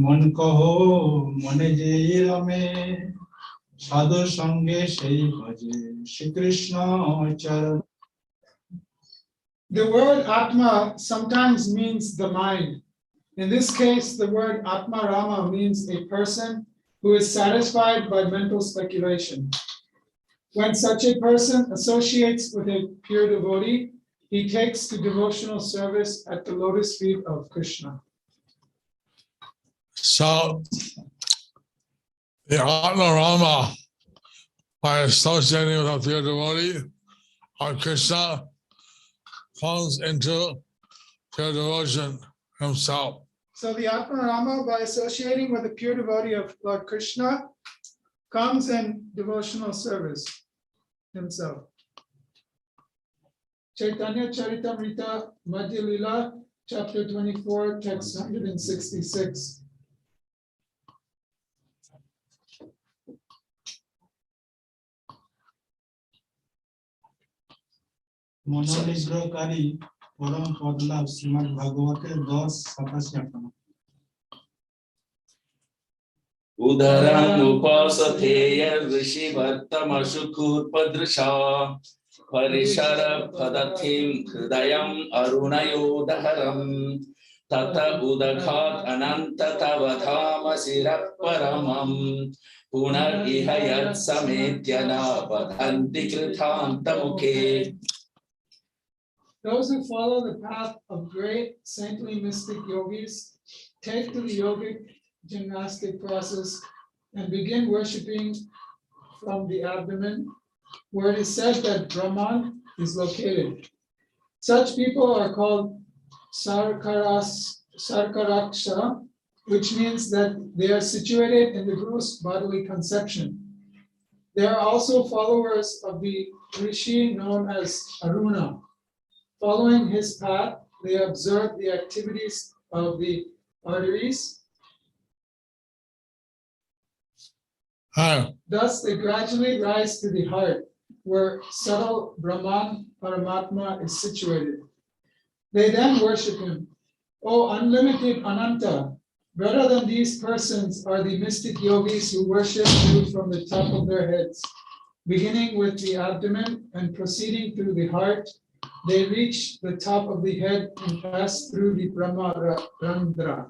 মন কহো মনে যে রমে সাধু সঙ্গে সেই ভজে শ্রীকৃষ্ণ চরণ. The word ātmā sometimes means the mind. In this case, the word ātmārāma means a person who is satisfied by mental speculation. When such a person associates with a pure devotee, he takes to devotional service at the lotus feet of Krishna. So, the ātmārāma, by associating with a pure devotee of Krishna, comes into pure devotion himself. So the ātmārāma, by associating with a pure devotee of Lord Krishna, comes in devotional service himself. Chaitanya Charitamrita Madhya Lila, chapter 24, text 166. মনোনিগ্রহকারী পরম পদলাভ শ্রীমদ্ ভাগবতের 10:87. उदरं उपासथेय ऋषिवर्तमशुकूर्पदृशा परिशरपदथिं हृदयं अरुणयोदहरं तत उदघात् अनन्त तव धाम शिरः परमं पुनरिह यत्समेत्य न वदन्ति कृतान्तमुखे. Those who follow the path of great saintly mystic yogis take to the yogic gymnastic process and begin worshipping from the abdomen, where it is said that Brahman is located. Such people are called sarkaraksha, which means that they are situated in the gross bodily conception. They are also followers of the rishi known as Aruna. Following his path, they observe the activities of the arteries. Thus, they gradually rise to the heart, where subtle Brahman Paramatma is situated. They then worship him. O unlimited Ananta, better than these persons are the mystic yogis who worship you from the top of their heads. Beginning with the abdomen and proceeding through the heart, they reach the top of the head and pass through the Brahma Randra,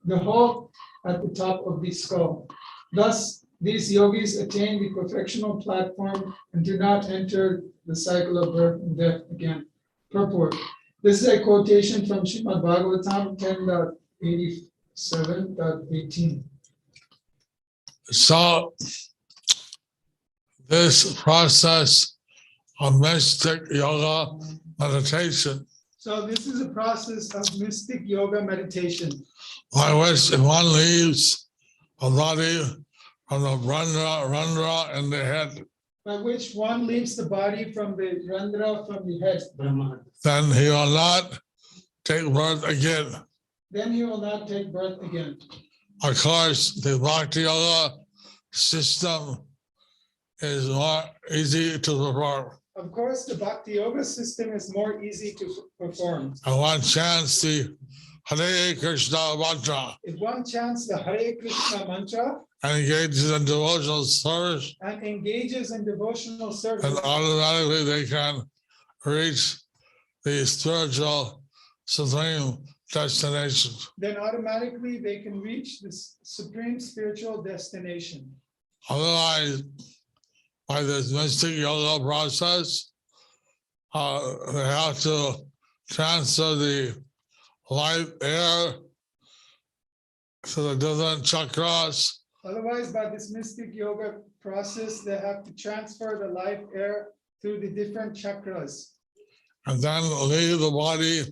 the hole at the top of the skull. Thus, these yogis attain the perfectional platform and do not enter the cycle of birth and death again. Purport. This is a quotation from Srimad Bhagavatam 10.87.18. So, this process of mystic yoga meditation, So this is a process of mystic yoga meditation, by which if one leaves a body from the randra in the head, by which one leaves the body from the randra from the head. then he will not take birth again. Then he will not take birth again. Of course, the bhakti yoga system is more easy to perform. Of course, the bhakti yoga system is more easy to perform. And one chants the Hare Krishna mantra If one chants the Hare Krishna mantra and engages in devotional service, and engages in devotional service, then automatically they can reach the spiritual supreme destination. then automatically they can reach this supreme spiritual destination. Otherwise, by this mystic yoga process, they have to transfer the life air to the different chakras, Otherwise, by this mystic yoga process, they have to transfer the life air through the different chakras. and then leave the body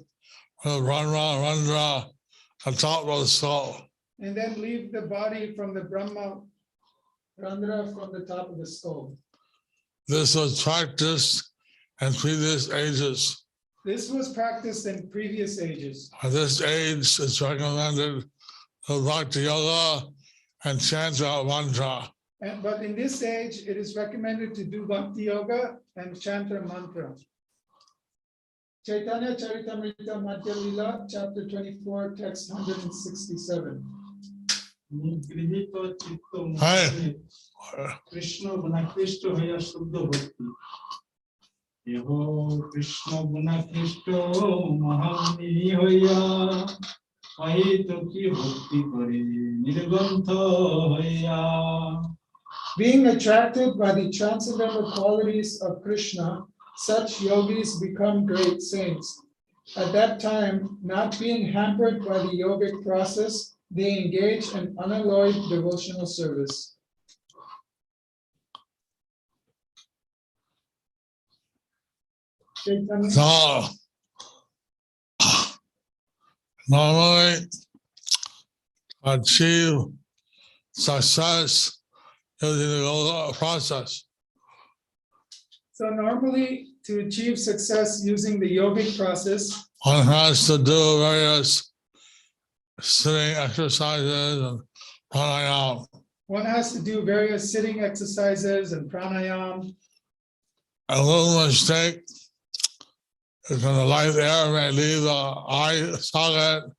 with randra, the top of the skull. And then leave the body from the Brahma Randra from the top of the skull. This was practiced in previous ages. This was practiced in previous ages. At this age, it's recommended to bhakti yoga and chant out mantra. But in this age, it is recommended to do bhakti yoga and chant a mantra. Chaitanya Charitamrita Madhya Lila, chapter 24, text 167. গৃহীত চিত্ত Hey. Krishna গুণাকৃষ্ট হইয়া শুদ্ধ ভক্তি এহ কৃষ্ণ গুণাকৃষ্ট মহামুনি হইয়া অহিত কি ভক্তি করে নির্গ্রন্থ হইয়া. Being attracted by the transcendental qualities of Krishna, such yogis become great saints. At that time, not being hampered by the yogic process, they engage in unalloyed devotional service. Chaitanya? So normally to achieve success using the yoga process, So normally, to achieve success using the yogic process, one has to do various sitting exercises and pranayama. one has to do various sitting exercises and pranayam. A little mistake is when the light air may leave the eye socket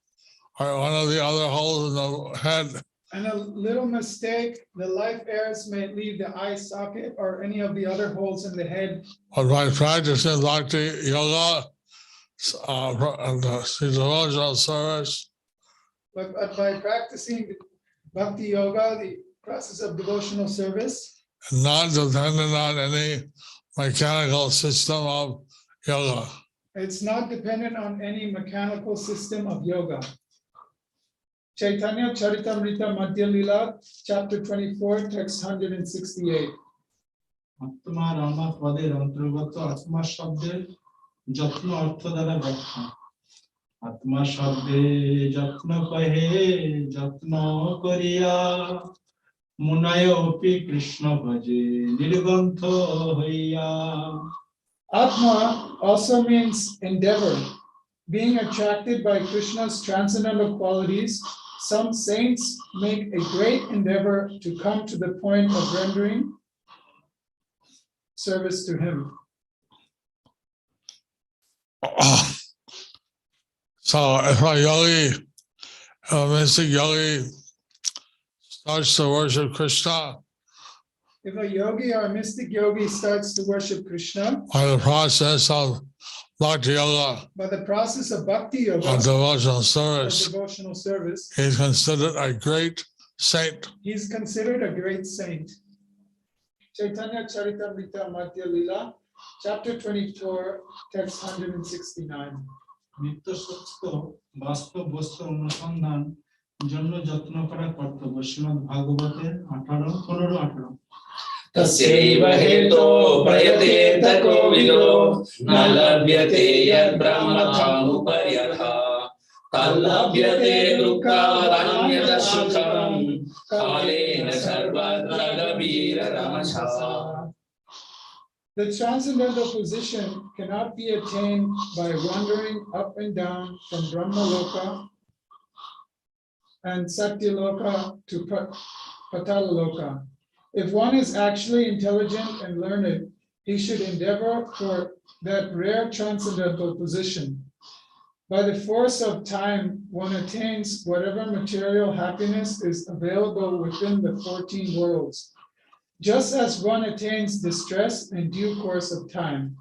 or one of the other holes in the head. And a little mistake, the life airs may leave the eye socket or any of the other holes in the head. But by practicing dhṛti yoga and the devotional service, But by practicing bhakti yoga, the process of devotional service, not dependent on any mechanical system of yoga. it's not dependent on any mechanical system of yoga. Chaitanya Charitamrita Madhya Lila, chapter 24, text 168. ātmārāma পদের অন্তর্গত আত্মা শব্দের যত্ন অর্থ দ্বারা ব্যাখ্যা. আত্মা শব্দে যত্ন কহে যত্ন করিয়া মুনায় অপি কৃষ্ণ ভজে নির্গ্রন্থ হইয়া. Ātmā also means endeavor. Being attracted by Krishna's transcendental qualities, some saints make a great endeavor to come to the point of rendering service to him. So if a yogi, a mystic yogi, starts to worship Krishna If a yogi or a mystic yogi starts to worship Krishna by the process of bhakti yoga by the process of bhakti yoga, or devotional or service, devotional service, he's considered a great saint. he's considered a great saint. Chaitanya Charitamrita Madhya Lila, chapter 24, text 169. নিত্য সত্য বাস্তব বস্তু অনুসন্ধান জন্য যত্ন করা কর্তব্য. শ্রীমদ্ ভাগবতের 18:15-18. तस्यैव हेतो प्रयतेत कोविदो न लभ्यते यद्ब्रह्मथामुपर्यथा तल्लभ्यते दुःखादन्यत सुखं कालेन सर्वत्र गभीररमसा. The transcendental position cannot be attained by wandering up and down from Brahmaloka and Satyaloka to Patalaloka. If one is actually intelligent and learned, he should endeavor for that rare transcendental position. By the force of time, one attains whatever material happiness is available within the 14 worlds. Just as one attains distress in due course of time.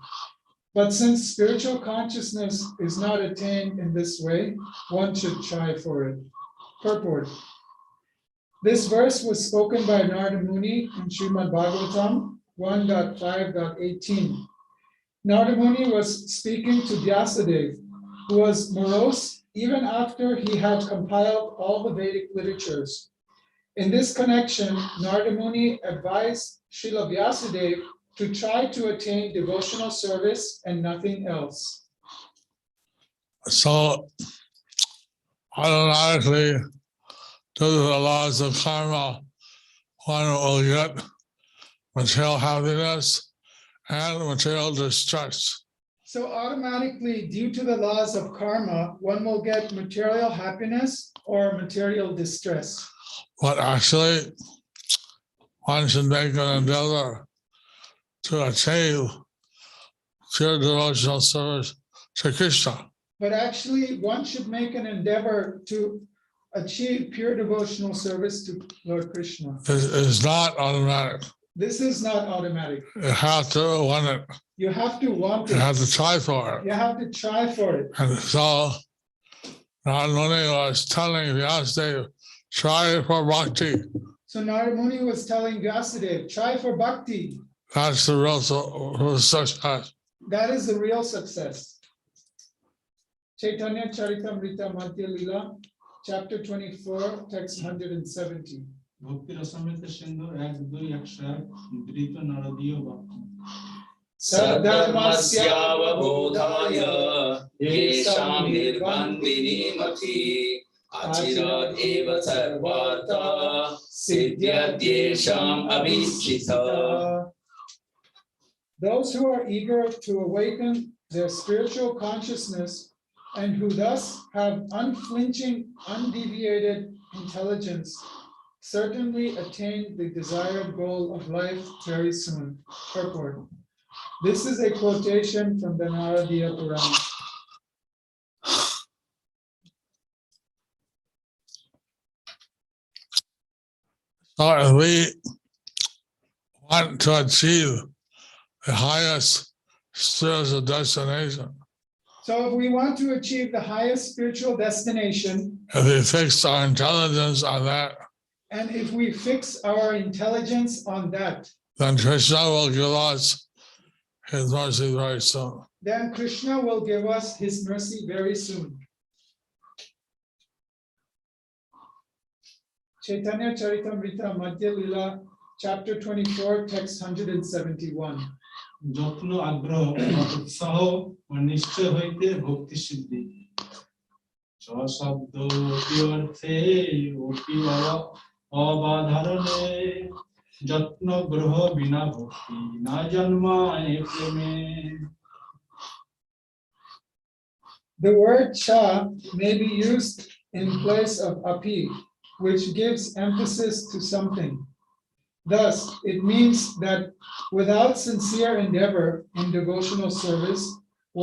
But since spiritual consciousness is not attained in this way, one should try for it. Purport. This verse was spoken by Narada Muni in Srimad Bhagavatam 1.5.18. Narada Muni was speaking to Vyasadeva, who was morose even after he had compiled all the Vedic literatures. In this connection, Narada Muni advised Srila Vyasadeva to try to attain devotional service and nothing else. So automatically, due to the laws of karma, one will get material happiness and material distress. So automatically, due to the laws of karma, one will get material happiness or material distress. But actually, one should make an endeavor to achieve pure devotional service Sri Krishna. But actually, one should make an endeavor to achieve pure devotional service to Lord Krishna. It is not automatic. This is not automatic. You have to want it. You have to want You it. have to try for it. You have to try for it. And so, Narada Muni was telling Vyasadeva, try for bhakti. So Narada Muni was telling Vyasadeva, try for bhakti. That's the real success. That is the real success. Chaitanya Charitamrita Madhya Lila, chapter 24, text 170. ভক্তি রসামৃত সিন্ধু 1-2-101 ধৃত নারদীয় বাক্য Sadharmasyavabodhaya yesham nirvandini mati achirat eva sarvartha siddhyadyesham abhichita. Those who are eager to awaken their spiritual consciousness and who thus have unflinching, undeviated intelligence certainly attain the desired goal of life very soon. Purport. This is a quotation from the Naradiya Purana. So if we want to achieve the highest spiritual destination, So if we want to achieve the highest spiritual destination, if we fix our intelligence on that, and if we fix our intelligence on that, then Krishna will give us his mercy very soon. then Krishna will give us his mercy very soon. Chaitanya Charitamrita Madhya Lila, chapter 24, text 171. যত্ন আগ্রহ উৎসাহ ও নিশ্চয় হইতে ভক্তি সিদ্ধি শব্দ অতি অর্থে অতি অবাধারণে যত্ন গ্রহ বিনা ভক্তি না জন্মায় প্রেমে. The word cha may be used in place of api, which gives emphasis to something. Thus, it means that without sincere endeavor in devotional service,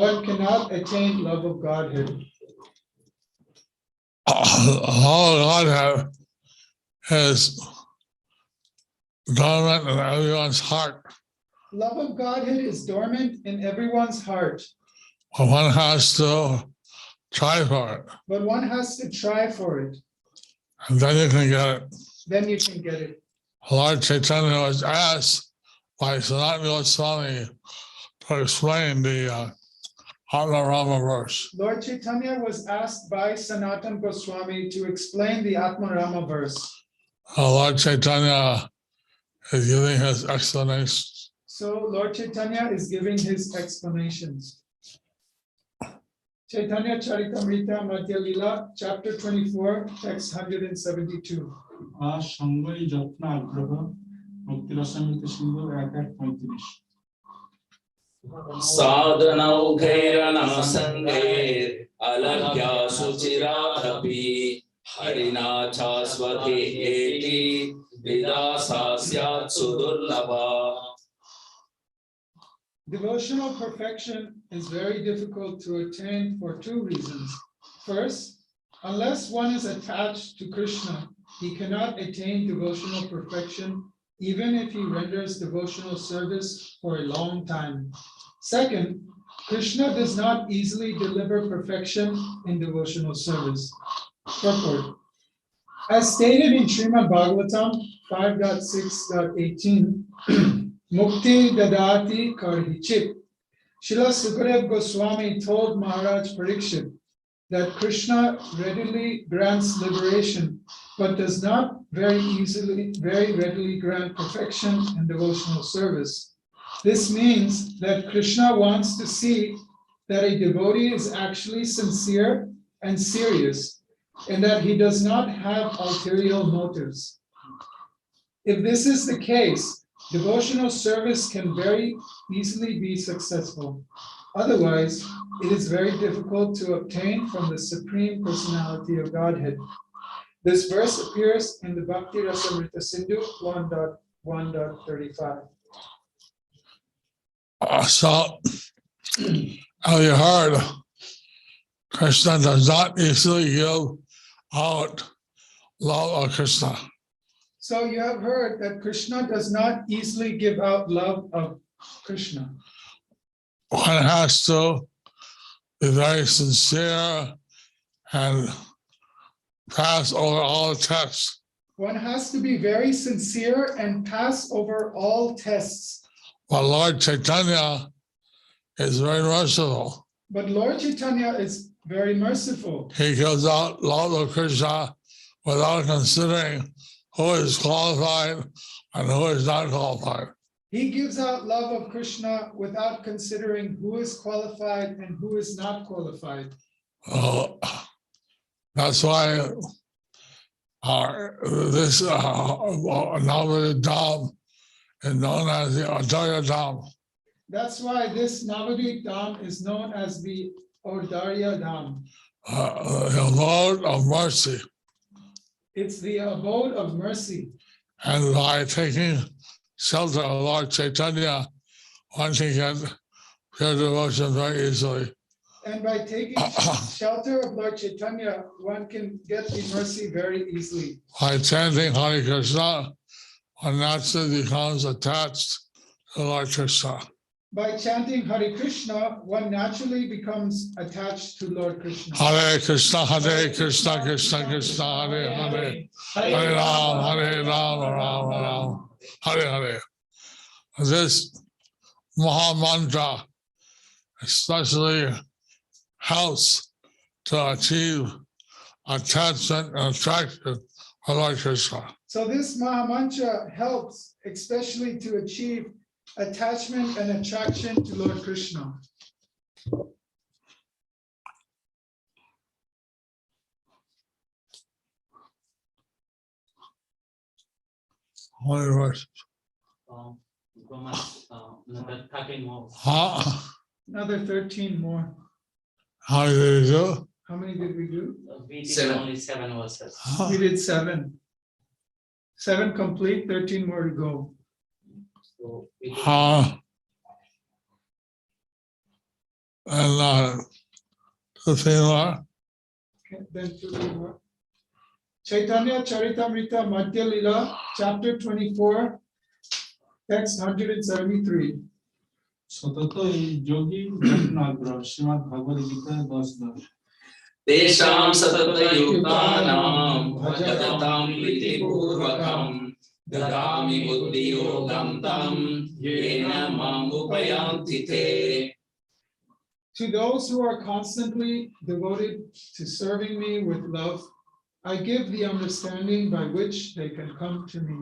one cannot attain love of Godhead. All Godhead is dormant in everyone's heart. Love of Godhead is dormant in everyone's heart, But one has to try for it, but one has to try for it. and then you can get it. Then you can get it. Lord Chaitanya was asked by Sanatana Goswami to explain the ātmārāma verse. Lord Chaitanya was asked by Sanatana Goswami to explain the ātmārāma verse. Lord Chaitanya is giving his explanation. So Lord Chaitanya is giving his explanations. Chaitanya Charitamrita Madhya Lila, chapter 24, text 172. আর সঙ্গই যত্ন আগ্রহ ভক্তি রসামৃত সিন্ধু 1-1-35 Sadhanaughena sangher alagya suchiratapi harina chasvate eti vidasa syat sudurlabha. Devotional perfection is very difficult to attain for two reasons. First, unless one is attached to Krishna, he cannot attain devotional perfection even if he renders devotional service for a long time. Second, Krishna does not easily deliver perfection in devotional service. Purport. As stated in Srimad Bhagavatam 5.6.18, Mukti dadati karhichit. Srila Sukadev Goswami told Maharaj Parikshit that Krishna readily grants liberation, but does not very readily grant perfection in devotional service. This means that Krishna wants to see that a devotee is actually sincere and serious, and that he does not have ulterior motives. If this is the case, devotional service can very easily be successful. Otherwise, it is very difficult to obtain from the Supreme Personality of Godhead. This verse appears in the Bhakti Rasamrita Sindhu 1.1.35. So As you heard, Krishna does not easily give out love of Krishna. So you have heard that Krishna does not easily give out love of Krishna. One has to be very sincere and pass over all tests. One has to be very sincere and pass over all tests. But Lord Chaitanya is very merciful. But Lord Chaitanya is very merciful. He gives out love of Krishna without considering who is qualified and who is not qualified. He gives out love of Krishna without considering who is qualified and who is not qualified. That's why this Navadvip Dham is known as the Audarya Dham. That's why this Navadvip Dham is known as the Audarya Dham. The abode of mercy. It's the abode of mercy. And by taking shelter of Lord Chaitanya, one can get pure devotion very easily. And by taking shelter of Lord Chaitanya, one can get the mercy very easily. By chanting Hare Krishna, one naturally becomes attached to Lord Krishna. By chanting Hare Krishna, one naturally becomes attached to Lord Krishna. Hare Krishna, Krishna Krishna, Hare Hare, Hare Ram, Ram Ram, Hare Hare. This Maha Mantra especially helps to achieve attachment and attraction to Lord Krishna. So this Maha Mantra helps especially to achieve attachment and attraction to Lord Krishna. Holy verse. Another 13 more. Another 13 more. How did you do? How many did we do? We did 7. only 7 verses. We did 7. 7 complete, 13 more to go. So we did And the thing more. Okay, then 2 more. Chaitanya Charitamrita Madhya Lila, chapter 24, text 173. সতত এই যোগী যত্ন আগ্রহ শ্রীমদ্ ভগবদ গীতা 10:10 तेषां सततयुक्तानां भजतां प्रीतिपूर्वकं ददामि बुद्धियोगं तं येन माम् उपयान्ति ते. To those who are constantly devoted to serving me with love, I give the understanding by which they can come to me.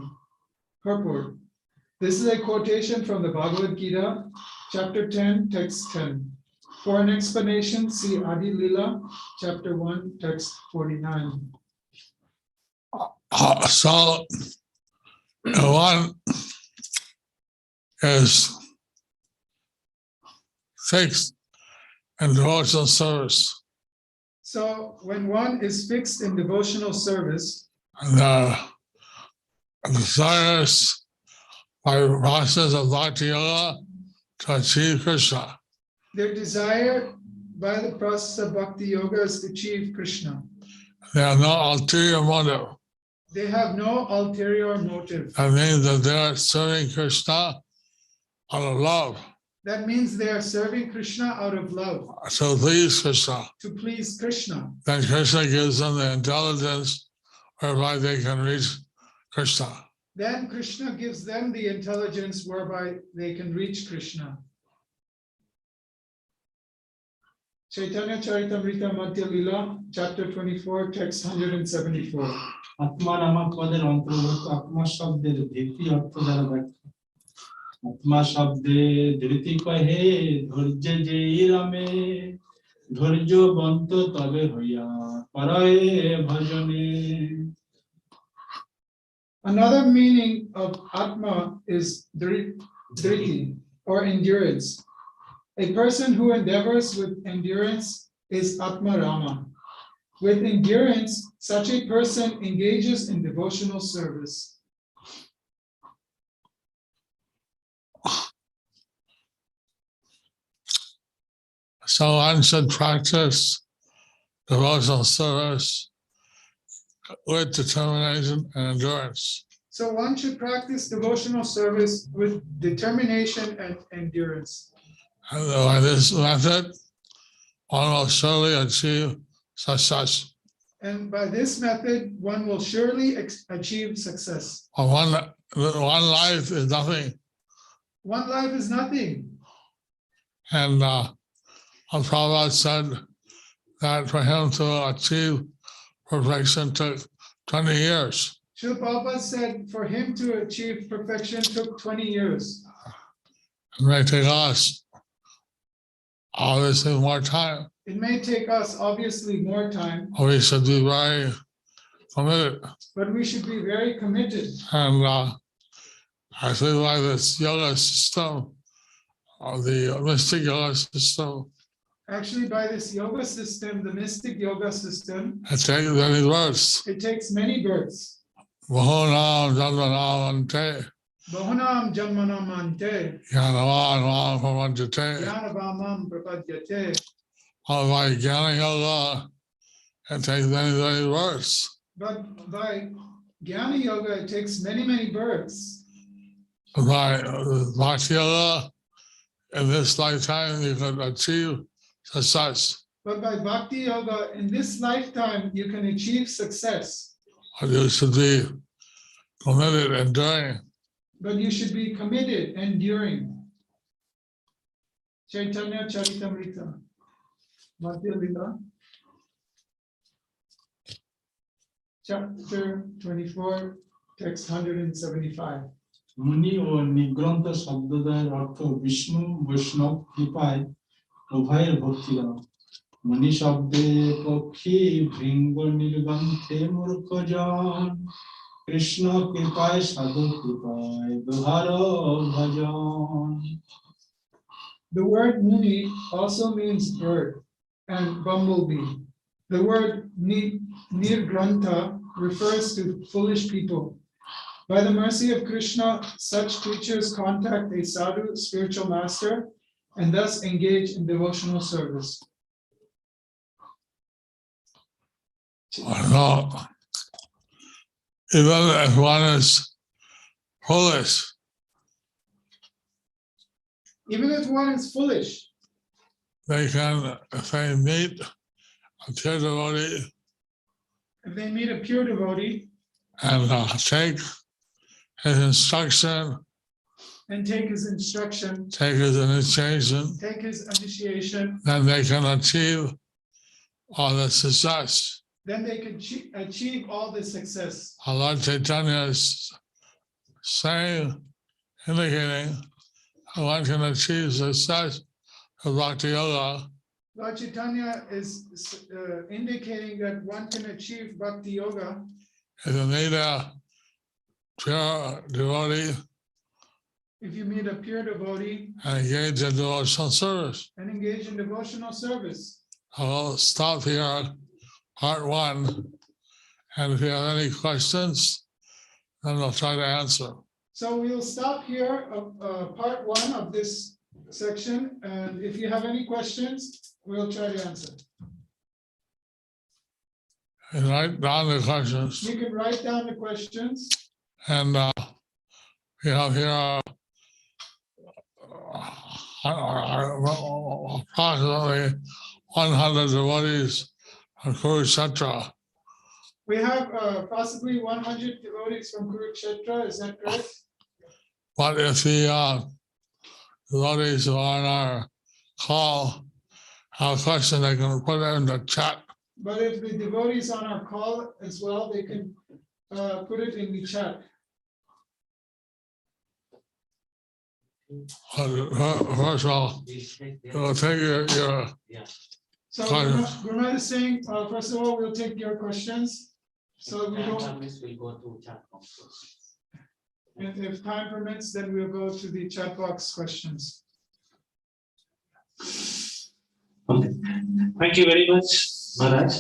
Purport. This is a quotation from the Bhagavad Gita, chapter 10, text 10. For an explanation, see Adi Lila, chapter 1, text 49. So one is fixed in devotional service. So when one is fixed in devotional service, and desires by the process of bhakti yoga to achieve Krishna. their desire by the process of bhakti yoga is to achieve Krishna. They have no ulterior motive. They have no ulterior motive. That means that they are serving Krishna out of love, That means they are serving Krishna out of love, to please Krishna. to please Krishna. Then Krishna gives them the intelligence whereby they can reach Krishna. Then Krishna gives them the intelligence whereby they can reach Krishna. Chaitanya Charitamrita Madhya Lila, chapter 24, text 174. ātmārāma পদের অন্তর্গত আত্মা শব্দের ধৃতি অর্থ দ্বারা ব্যাখ্যা আত্মা শব্দে ধৃতি কহে ধৈর্য যেই রামে ধৈর্যবন্ত তবে হইয়া পরয়ে ভজনে. Another meaning of ātmā is dhṛti, or endurance. A person who endeavors with endurance is ātmārāma. With endurance, such a person engages in devotional service. So one should practice devotional service with determination and endurance. So one should practice devotional service with determination and endurance. And by this method, one will surely achieve success. And by this method, one will surely achieve success. One life is nothing. One life is nothing. And Prabhupada said that for him to achieve perfection took 20 years. Srila Prabhupada said for him to achieve perfection took 20 years. It may take us obviously more time. It may take us obviously more time, We should be very committed. but we should be very committed. And I think like this yoga system, or the mystic yoga system, Actually, by this yoga system, the mystic yoga system, it takes many births. it takes many births. Bahunam janmanamante, Bahunam janmanam ante, yanavan pramanjate. yanavamam prapadyate. All by jnana yoga, it takes many births. But by Jnana Yoga, it takes many, many births. By bhakti yoga, in this lifetime, you can achieve success. But by Bhakti Yoga, in this lifetime, you can achieve success. But you should be committed and enduring. But you should be committed, enduring. Chaitanya Charitamrita. Madhya Lila. Chapter 24, text 175. মুনি ও নিগ্রন্থ শব্দদ্বয়ের অর্থ বিষ্ণু বৈষ্ণব কৃপায় উভয়ের ভক্তি দাও। মুনি শব্দে পক্ষী ভৃঙ্গ নির্গন্থে মূর্খ জন, কৃষ্ণ কৃপায় সাধু কৃপায় দোহার ভজন। The word muni also means bird and bumblebee. The word nirgrantha refers to foolish people. By the mercy of Krishna, such creatures contact a sadhu, spiritual master, and thus engage in devotional service. No, even if one is foolish, Even if one is foolish, they can, if they meet a pure devotee if they meet a pure devotee and take his instruction, and take his instruction, take his initiation, take his initiation, then they can achieve all the success. then they can achieve all the success. Lord Chaitanya is saying, indicating how one can achieve success of Bhakti Yoga Lord Chaitanya is indicating that one can achieve Bhakti Yoga if you meet a pure devotee if you meet a pure devotee and engage in devotional service. and engage in devotional service. I'll stop here, part one, and if you have any questions, then I'll try to answer. So we'll stop here, part one of this section, and if you have any questions, we'll try to answer. And write down the questions. You can write down the questions. And we have here approximately 100 devotees on Kurukshetra. We have possibly 100 devotees from Kurukshetra, is that correct? But if the devotees who are on our call have a question, they can put it in the chat. But if the devotees on our call as well, they can put it in the chat. First of all, we'll take your Yeah. So Fine. Gurmat is saying, first of all, we'll take your questions. So we don't, We go to chat box. if time permits, then we'll go to the chat box questions. Okay. Thank you very much, Maharaj.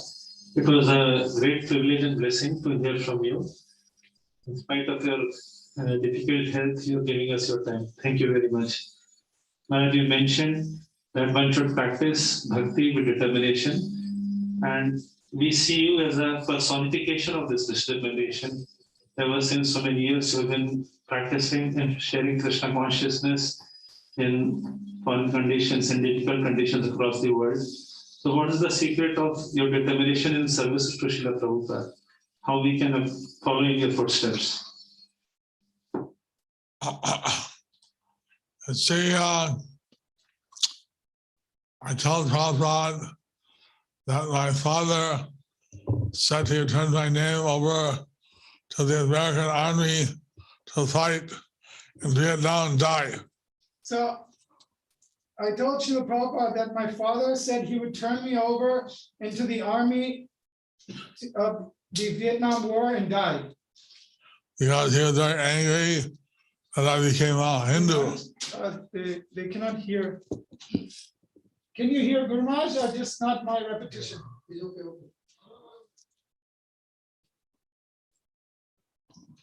It was a great privilege and blessing to hear from you. In spite of your difficult health, you're giving us your time. Thank you very much. Maharaj, you mentioned that one should practice bhakti with determination. And we see you as a personification of this determination. Ever since so many years, you've been practicing and sharing Krishna consciousness in foreign conditions and difficult conditions across the world. So what is the secret of your determination in service to Srila Prabhupada? How we can follow in your footsteps? See, I told Prabhupada that my father said he would turn my name over to the American Army to fight in Vietnam and die. So I told Srila Prabhupada that my father said he would turn me over into the army of the Vietnam War and die. Because he was very angry that I became a Hindu. They cannot hear. Can you hear Guru Maharaj or just not my repetition?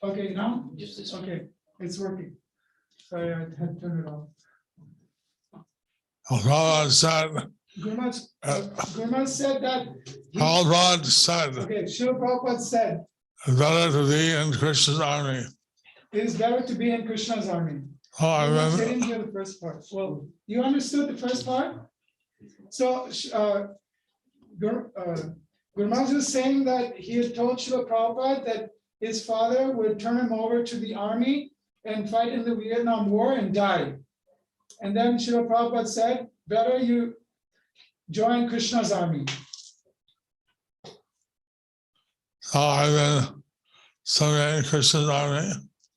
Okay, now? Okay, it's working. Sorry, I had to turn it off. Prabhupada said, Guru Maharaj said that. Prabhupada said, Okay, Srila Prabhupada said, it's better to be in Krishna's army. it is better to be in Krishna's army. Oh, I I remember. didn't hear the first part. Well, you understood the first part? So, Guru Maharaj was saying that he had told Srila Prabhupada that his father would turn him over to the army and fight in the Vietnam War and die. And then Srila Prabhupada said, better you join Krishna's army. So I've been serving in Krishna's army.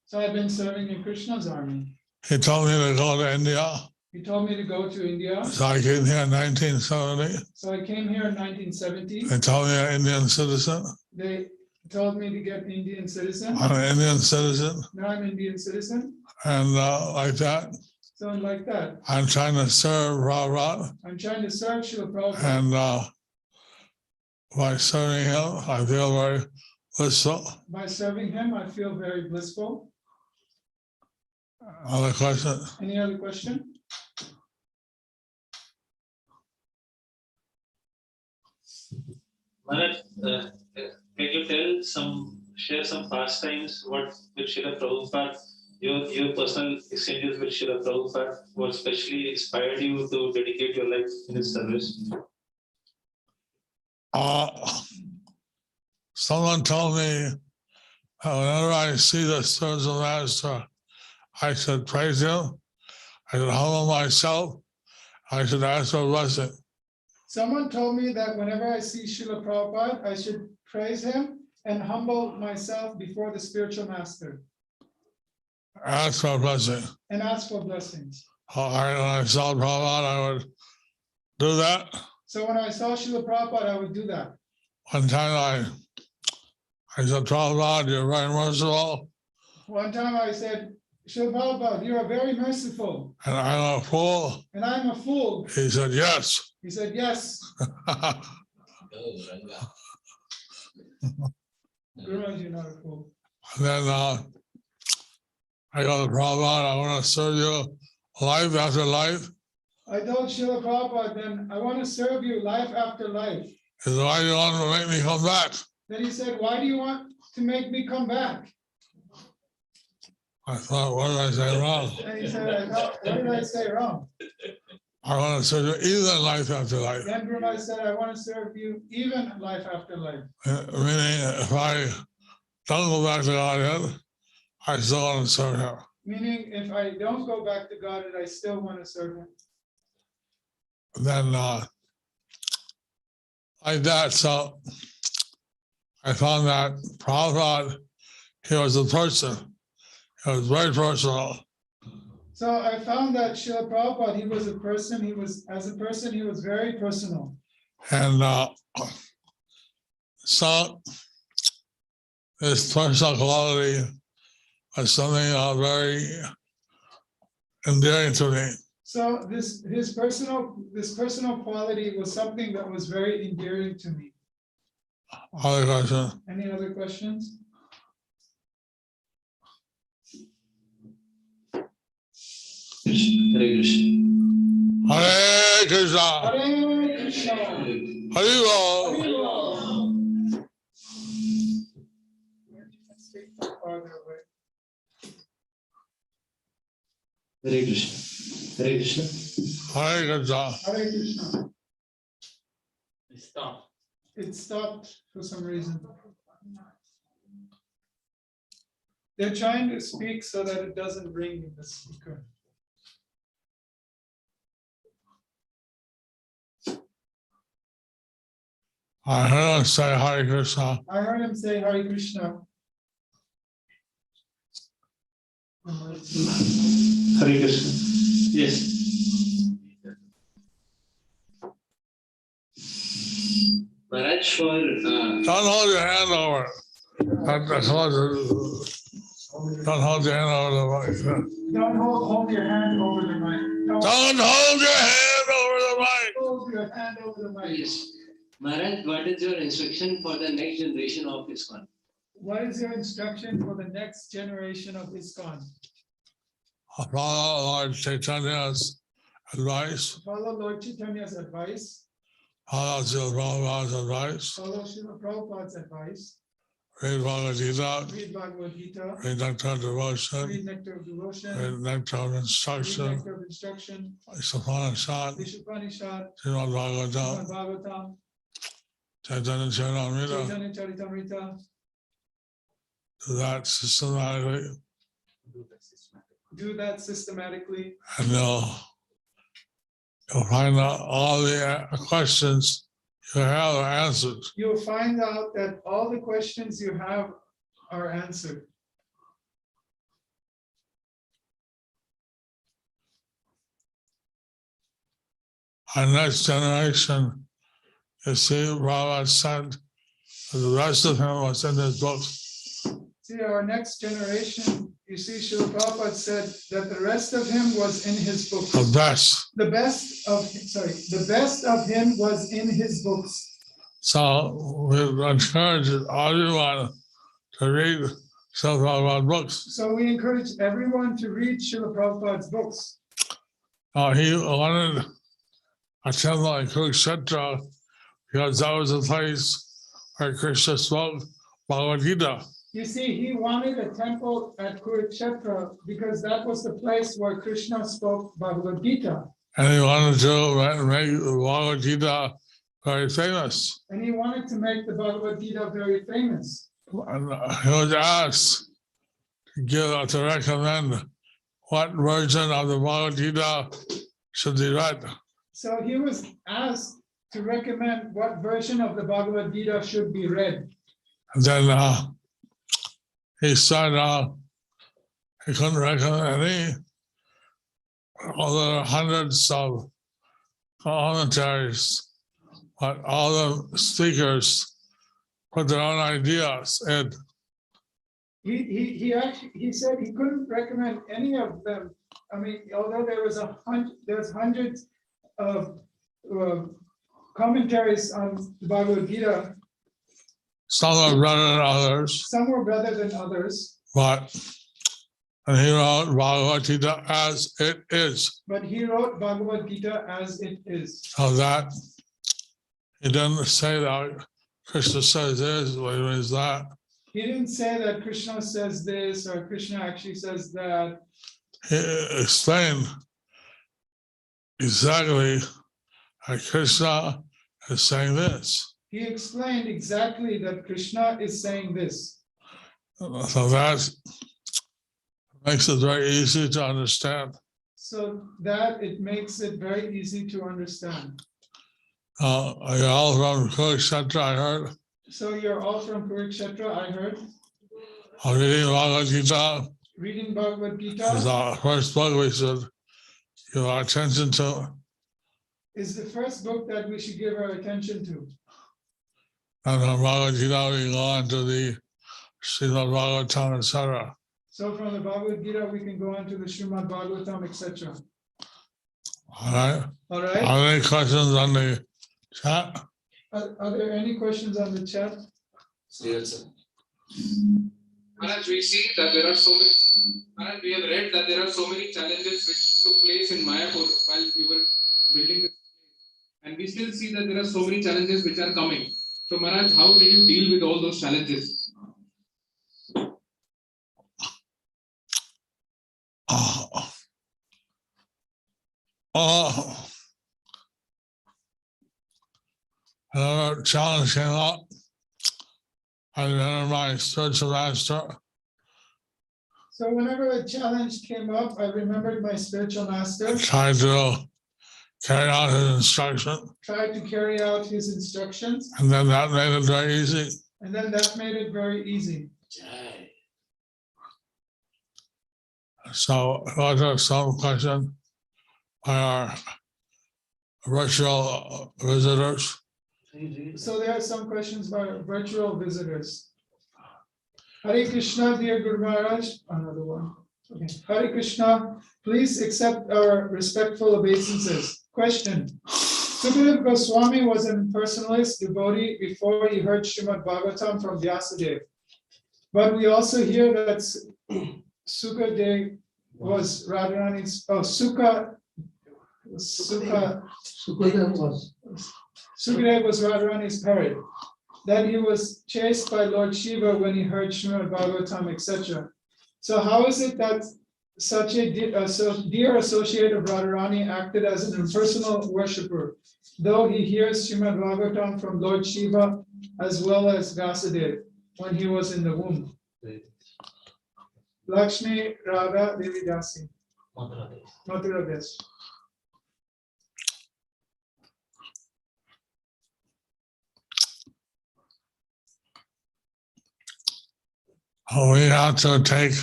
So I've been serving in Krishna's army. He told me to go to India. He told me to go to India. So I came here in 1970. So I came here in 1970. They told me I'm an Indian citizen. They told me to get Indian citizen. I'm an Indian citizen. Now I'm Indian citizen. And like that, So like that, I'm trying to serve Prabhupada. I'm trying to serve Srila Prabhupada. And by serving him, I feel very blissful. By serving him, I feel very blissful. Other question? Any other question? Maharaj, can you share some pastimes, what with Srila Prabhupada, your personal exchanges with Srila Prabhupada, what especially inspired you to dedicate your life in his service? Someone told me whenever I see the spiritual master, I should praise him, I should humble myself, I should ask for a blessing. Someone told me that whenever I see Srila Prabhupada, I should praise him and humble myself before the spiritual master. Ask for a blessing. And ask for blessings. When I saw Prabhupada, I would do that. So when I saw Srila Prabhupada, I would do that. One time I said, Prabhupada, you're very merciful. One time I said, Srila Prabhupada, you are very merciful. And I'm a fool. And I'm a fool. He said, yes. He said, yes. Guru Maharaj, you're not a fool. And then I go to Prabhupada, I want to serve you life after life. I told Srila Prabhupada, then I want to serve you life after life. He said, why do you want to make me come back? Then he said, why do you want to make me come back? I thought, what did I say wrong? And he said, I thought, what did I say wrong? I want to serve you even life after life. Then Guru Maharaj said, I want to serve you even life after life. Meaning, if I don't go back to Godhead, I still want to serve him. Meaning, if I don't go back to Godhead, I still want to serve him. Then, like that, so I found that Prabhupada, he was a person. He was very personal. So I found that Srila Prabhupada, he was a person, he was very personal. And so this personal quality was something very endearing to me. So this personal quality was something that was very endearing to me. Other question? Any other questions? Hare Krishna. Hare Krishna. Hare Krishna. Hari Bol. Hare Bol. Farther away. Hare Krishna. Hare Krishna. Hare Krishna. Hare Krishna. Stop. It stopped for some reason. They're trying to speak so that it doesn't ring in the speaker. I heard him say Hare Krishna. I heard him say Hare Krishna. Hare Krishna. Yes. Maharaj, for Don't hold your hand over it. Don't hold your hand over the mic. Don't hold your hand over the mic. Don't hold your hand over the mic. Hold your hand over the mic. Yes. Maharaj, what is your instruction for the next generation of ISKCON? What is your instruction for the next generation of ISKCON? Follow Lord Chaitanya's advice. Follow Lord Chaitanya's advice. Follow Srila Prabhupada's advice. Follow Srila Prabhupada's advice. Read Bhagavad Gita. Read Bhagavad Gita. Read Nectar of Devotion. Read Nectar of Devotion. Read Nectar of Read Instruction. Nectar of Instruction. Upanishad. Vishupanishad. Srimad Srimad Bhagavatam. Bhagavatam. Chaitanya Charitamrita. Chaitanya Charitamrita. Do that systematically. Do that systematically. And you'll find out all the questions you have are answered. You'll find out that all the questions you have are answered. Our next generation, you see, Prabhupada said that the rest of him was in his books. See, our next generation, you see, Srila Prabhupada said that the rest of him was in his books. The best. The best of him was in his books. So we encourage everyone to read Srila Prabhupada books. So we encourage everyone to read Srila Prabhupada's books. He wanted a temple in Kurukshetra because that was the place where Krishna spoke Bhagavad Gita. You see, he wanted a temple at Kurukshetra because that was the place where Krishna spoke Bhagavad Gita. And he wanted to make the Bhagavad Gita very famous. And he wanted to make the Bhagavad Gita very famous. And he was asked to recommend what version of the Bhagavad Gita should be read. So he was asked to recommend what version of the Bhagavad Gita should be read. And then he said he couldn't recommend any, although hundreds of commentaries, but all the speakers put their own ideas in. He said he couldn't recommend any of them. I mean, although there's hundreds of commentaries on the Bhagavad Gita. Some are better than others. Some were better than others. And he wrote Bhagavad Gita as it is. But he wrote Bhagavad Gita as it is. So that he didn't say that Krishna says this, what he means that. He didn't say that Krishna says this or Krishna actually says that. He explained exactly how Krishna is saying this. He explained exactly that Krishna is saying this. So that makes it very easy to understand. So that it makes it very easy to understand. You're all from Kurukshetra, I heard. So you're all from Kurukshetra, I heard. Reading Bhagavad Gita. Reading Bhagavad Gita Is our first book we should give our attention to. is the first book that we should give our attention to. And from Bhagavad Gita we go on to the Srimad Bhagavatam, etc. So from the Bhagavad Gita, we can go on to the Srimad Bhagavatam, etc. All right. All right. Are there any questions on the chat? Are there any questions on the chat? Maharaj, we see that there are so many. Maharaj, we have read that there are so many challenges which took place in Mayapur while you were building this And we still see that there are so many challenges which are coming. So Maharaj, how did you deal with all those challenges? Another challenge came up. I remember my spiritual master. So whenever a challenge came up, I remembered my spiritual master, Tried to carry out his instruction, tried to carry out his instructions, and then that made it very easy. and then that made it very easy. So was there some question by our virtual visitors? So there are some questions by virtual visitors. Hare Krishna, dear Guru Maharaj, another one. Okay. Hare Krishna, please accept our respectful obeisances. Question. Sukadeva Goswami was an impersonalist devotee before he heard Srimad Bhagavatam from Vyasadeva. But we also hear that Sukadeva was Radharani's, Sukadeva was Radharani's parrot, that he was chased by Lord Shiva when he heard Srimad Bhagavatam, etc. So how is it that such a dear associate of Radharani acted as an impersonal worshipper, though he hears Srimad Bhagavatam from Lord Shiva as well as Vyasadeva when he was in the womb? Lakshmi Radha Devi Dasi, Mathura Desh. We have to take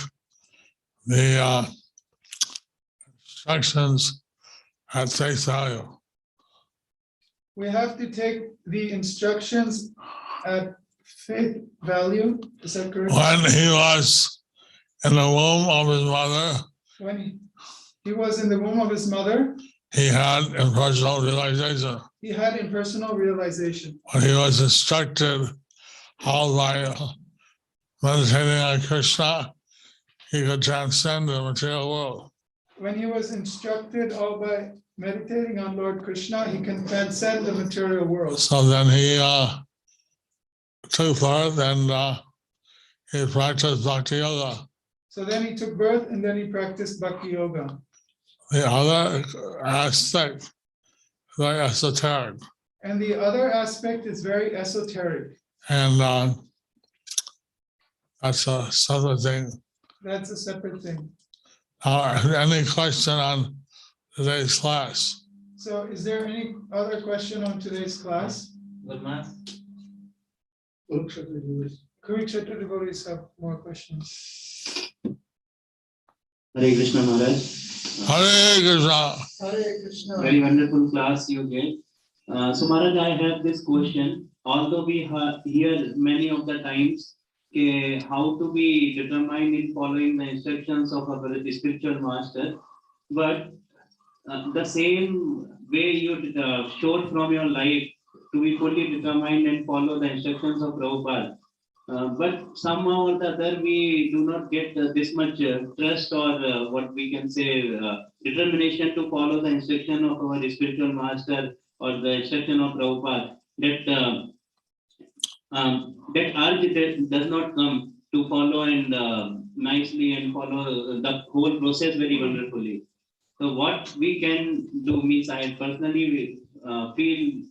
the instructions at face value. We have to take the instructions at face value. Is that correct? When he was in the womb of his mother, When he was in the womb of his mother, he had impersonal realization. he had impersonal realization. When he was instructed how by meditating on Krishna, he could transcend the material world. When he was instructed all by meditating on Lord Krishna, he can transcend the material world. So then he took birth and he practiced bhakti yoga. So then he took birth and then he practiced bhakti yoga. The other aspect, very esoteric. And the other aspect is very esoteric. And that's a separate thing. That's a separate thing. Any question on today's class? So is there any other question on today's class? Good math. Kurukshetra devotees have more questions. Hare Krishna Maharaj. Hare Krishna. Hare Krishna. Very wonderful class you gave. So Maharaj, I have this question. Although we hear many of the times how to be determined in following the instructions of our spiritual master, but the same way you showed from your life to be fully determined and follow the instructions of Prabhupada. But somehow or the other, we do not get this much trust or what we can say determination to follow the instruction of our spiritual master or the instruction of Prabhupada. That urge does not come to follow and nicely and follow the whole process very wonderfully. So what we can do means I personally feel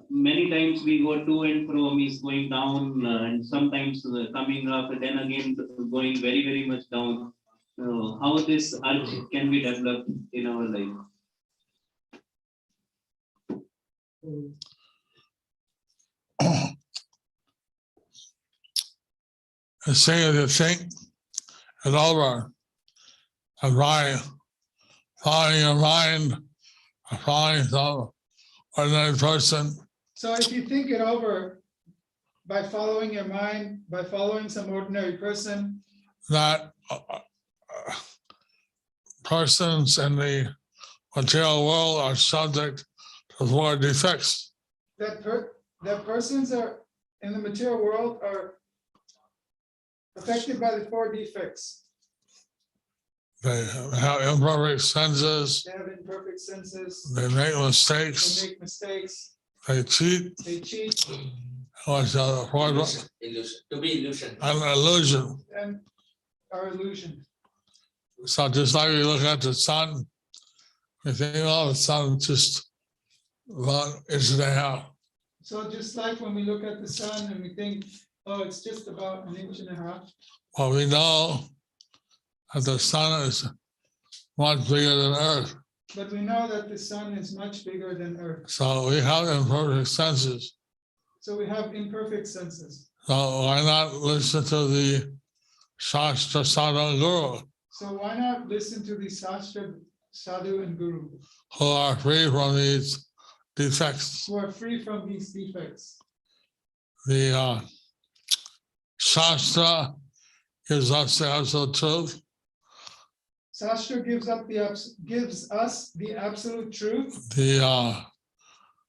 many times we go to and fro, means going down and sometimes coming up, and then again going very, very much down. How this urge can be developed in our life? Say the think it over, and by following your mind, following some ordinary person. So if you think it over by following your mind, by following some ordinary person, that persons in the material world are subject to 4 defects. that persons are in the material world are affected by the 4 defects. They have imperfect senses. They have imperfect senses. They make They mistakes. make mistakes. They cheat. They cheat. What's the other word? Illusion. To be illusion. An illusion. And are illusion. So just like you look at the sun, you think, oh, the sun just about inch and a half. So just like when we look at the sun and we think, oh, it's just about 1.5 inches. Well, we know that the sun is much bigger than Earth. But we know that the sun is much bigger than Earth. So we have imperfect senses. So we have imperfect senses. So why not listen to the Shastra Sadhu Guru, So why not listen to the Shastra Sadhu and Guru who are free from these defects? who are free from these defects? The Shastra gives us the absolute truth. Shastra gives us the absolute truth. The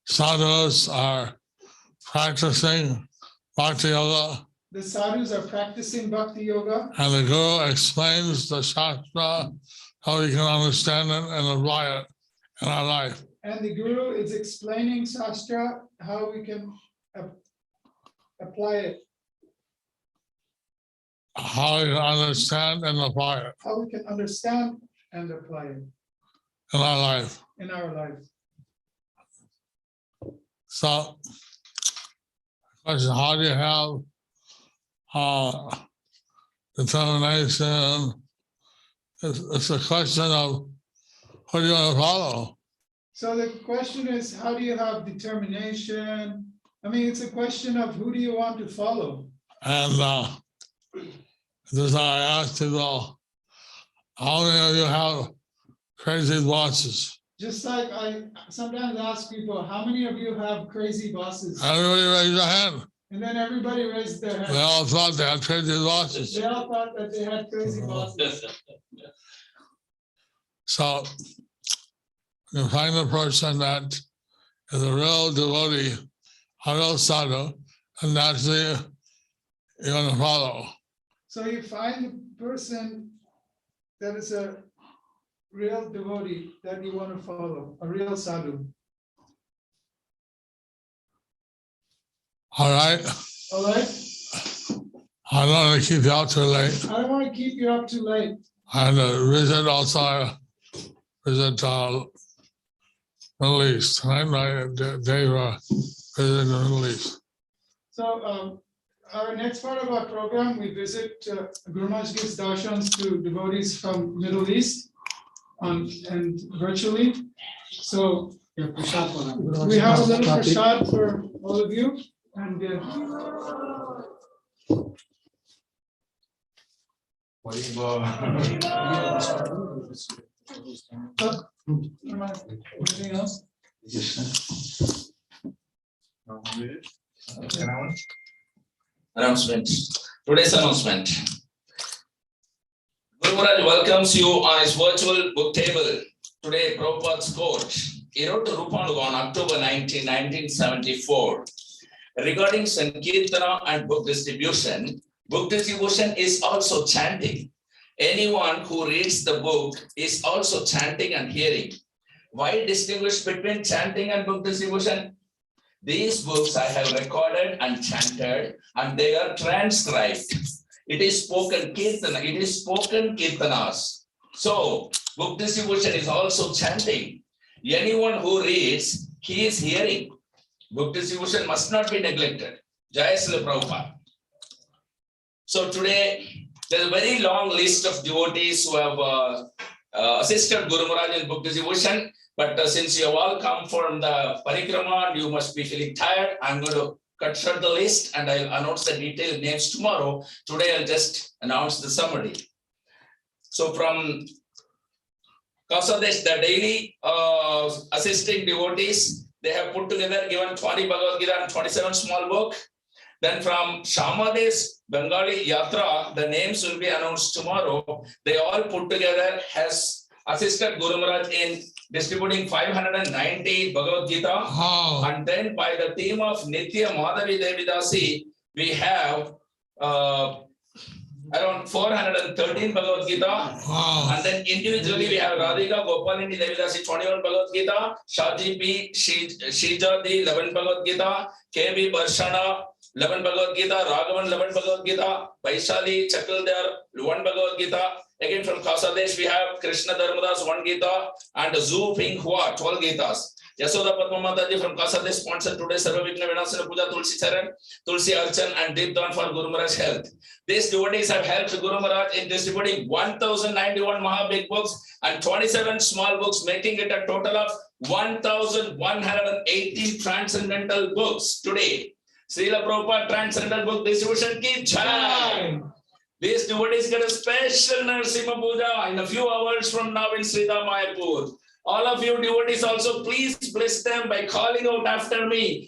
sadhus are practicing bhakti yoga, The sadhus are practicing bhakti yoga, and the Guru explains the Shastra how we can understand it and apply it in our life. and the Guru is explaining Shastra how we can apply it, How we can understand and apply it how we can understand and apply it in our life. in our life. So, question, how do you have determination? It's a question of who do you want to follow? So the question is, how do you have determination? I mean, it's a question of who do you want to follow? And this is how I asked people, how many of you have crazy bosses? Just like I sometimes ask people, how many of you have crazy bosses? Everybody raise their hand. And then everybody raised their They hand. all thought they had crazy bosses. They all thought that they had crazy bosses. So you find a person that is a real devotee, a real sadhu, and naturally you're going to follow. So you find a person that is a real devotee that you want to follow, a real sadhu. All right. All right? I don't want to keep you out too late. I don't want to keep you up too late. And visit also, visit Middle East. Tonight, Dave visited the Middle East. So our next part of our program, we visit Guru Maharaj gives darshans to devotees from Middle East and virtually. So we have a little prasad for all of you. And anything else? Announcement. Today's announcement. Guru Maharaj welcomes you on his virtual book table. Today, Prabhupada's quote. He wrote to Rupanuga on October 19, 1974. Regarding Sankirtana and book distribution is also chanting. Anyone who reads the book is also chanting and hearing. Why distinguish between chanting and book distribution? These books I have recorded and chanted, and they are transcribed. It is spoken kirtana, it is spoken kirtanas. So, book distribution is also chanting. Anyone who reads, he is hearing. Book distribution must not be neglected. Jai Srila Prabhupada. So today, there's a very long list of devotees who have assisted Guru Maharaj in book distribution. But since you have all come from the parikrama and you must be feeling tired, I'm going to cut short the list and I'll announce the detailed names tomorrow. Today, I'll just announce the summary. So from Kausadesh, the daily assisting devotees, they have put together, given 20 Bhagavad Gita and 27 small book. Then from Shamadesh Bengali Yatra, the names will be announced tomorrow. They all put together has assisted Guru Maharaj in distributing 590 Bhagavad Gita. Oh. And then by the theme of Nitya Madhavi Devidasi, we have around 413 Bhagavad Gita. Wow. And then individually we have Radhika Gopalini Devidasi 21 Bhagavad Gita, Shaji P. Shijadi 11 Bhagavad Gita, KB Barshana 11 Bhagavad Gita, Raghavan 11 Bhagavad Gita, Vaishali Chakaldar 1 Bhagavad Gita. Again from Kasadesh we have Krishna Dharmadas 1 Gita and Zhu Ping Hua 12 Gitas. Yasoda Padma Mataji from Kasadesh sponsored today Sarva Vigna Vinasana Puja Tulsi Charan, Tulsi Archan and Deep Dawn for Guru Maharaj health. These devotees have helped Guru Maharaj in distributing 1091 Maha Big books and 27 small books, making it a total of 1118 transcendental books today. Srila Prabhupada Transcendental Book Distribution ki jai. These devotees get a special Narasimha Puja in a few hours from now in Sridham Mayapur. All of you devotees also, please bless them by calling out after me.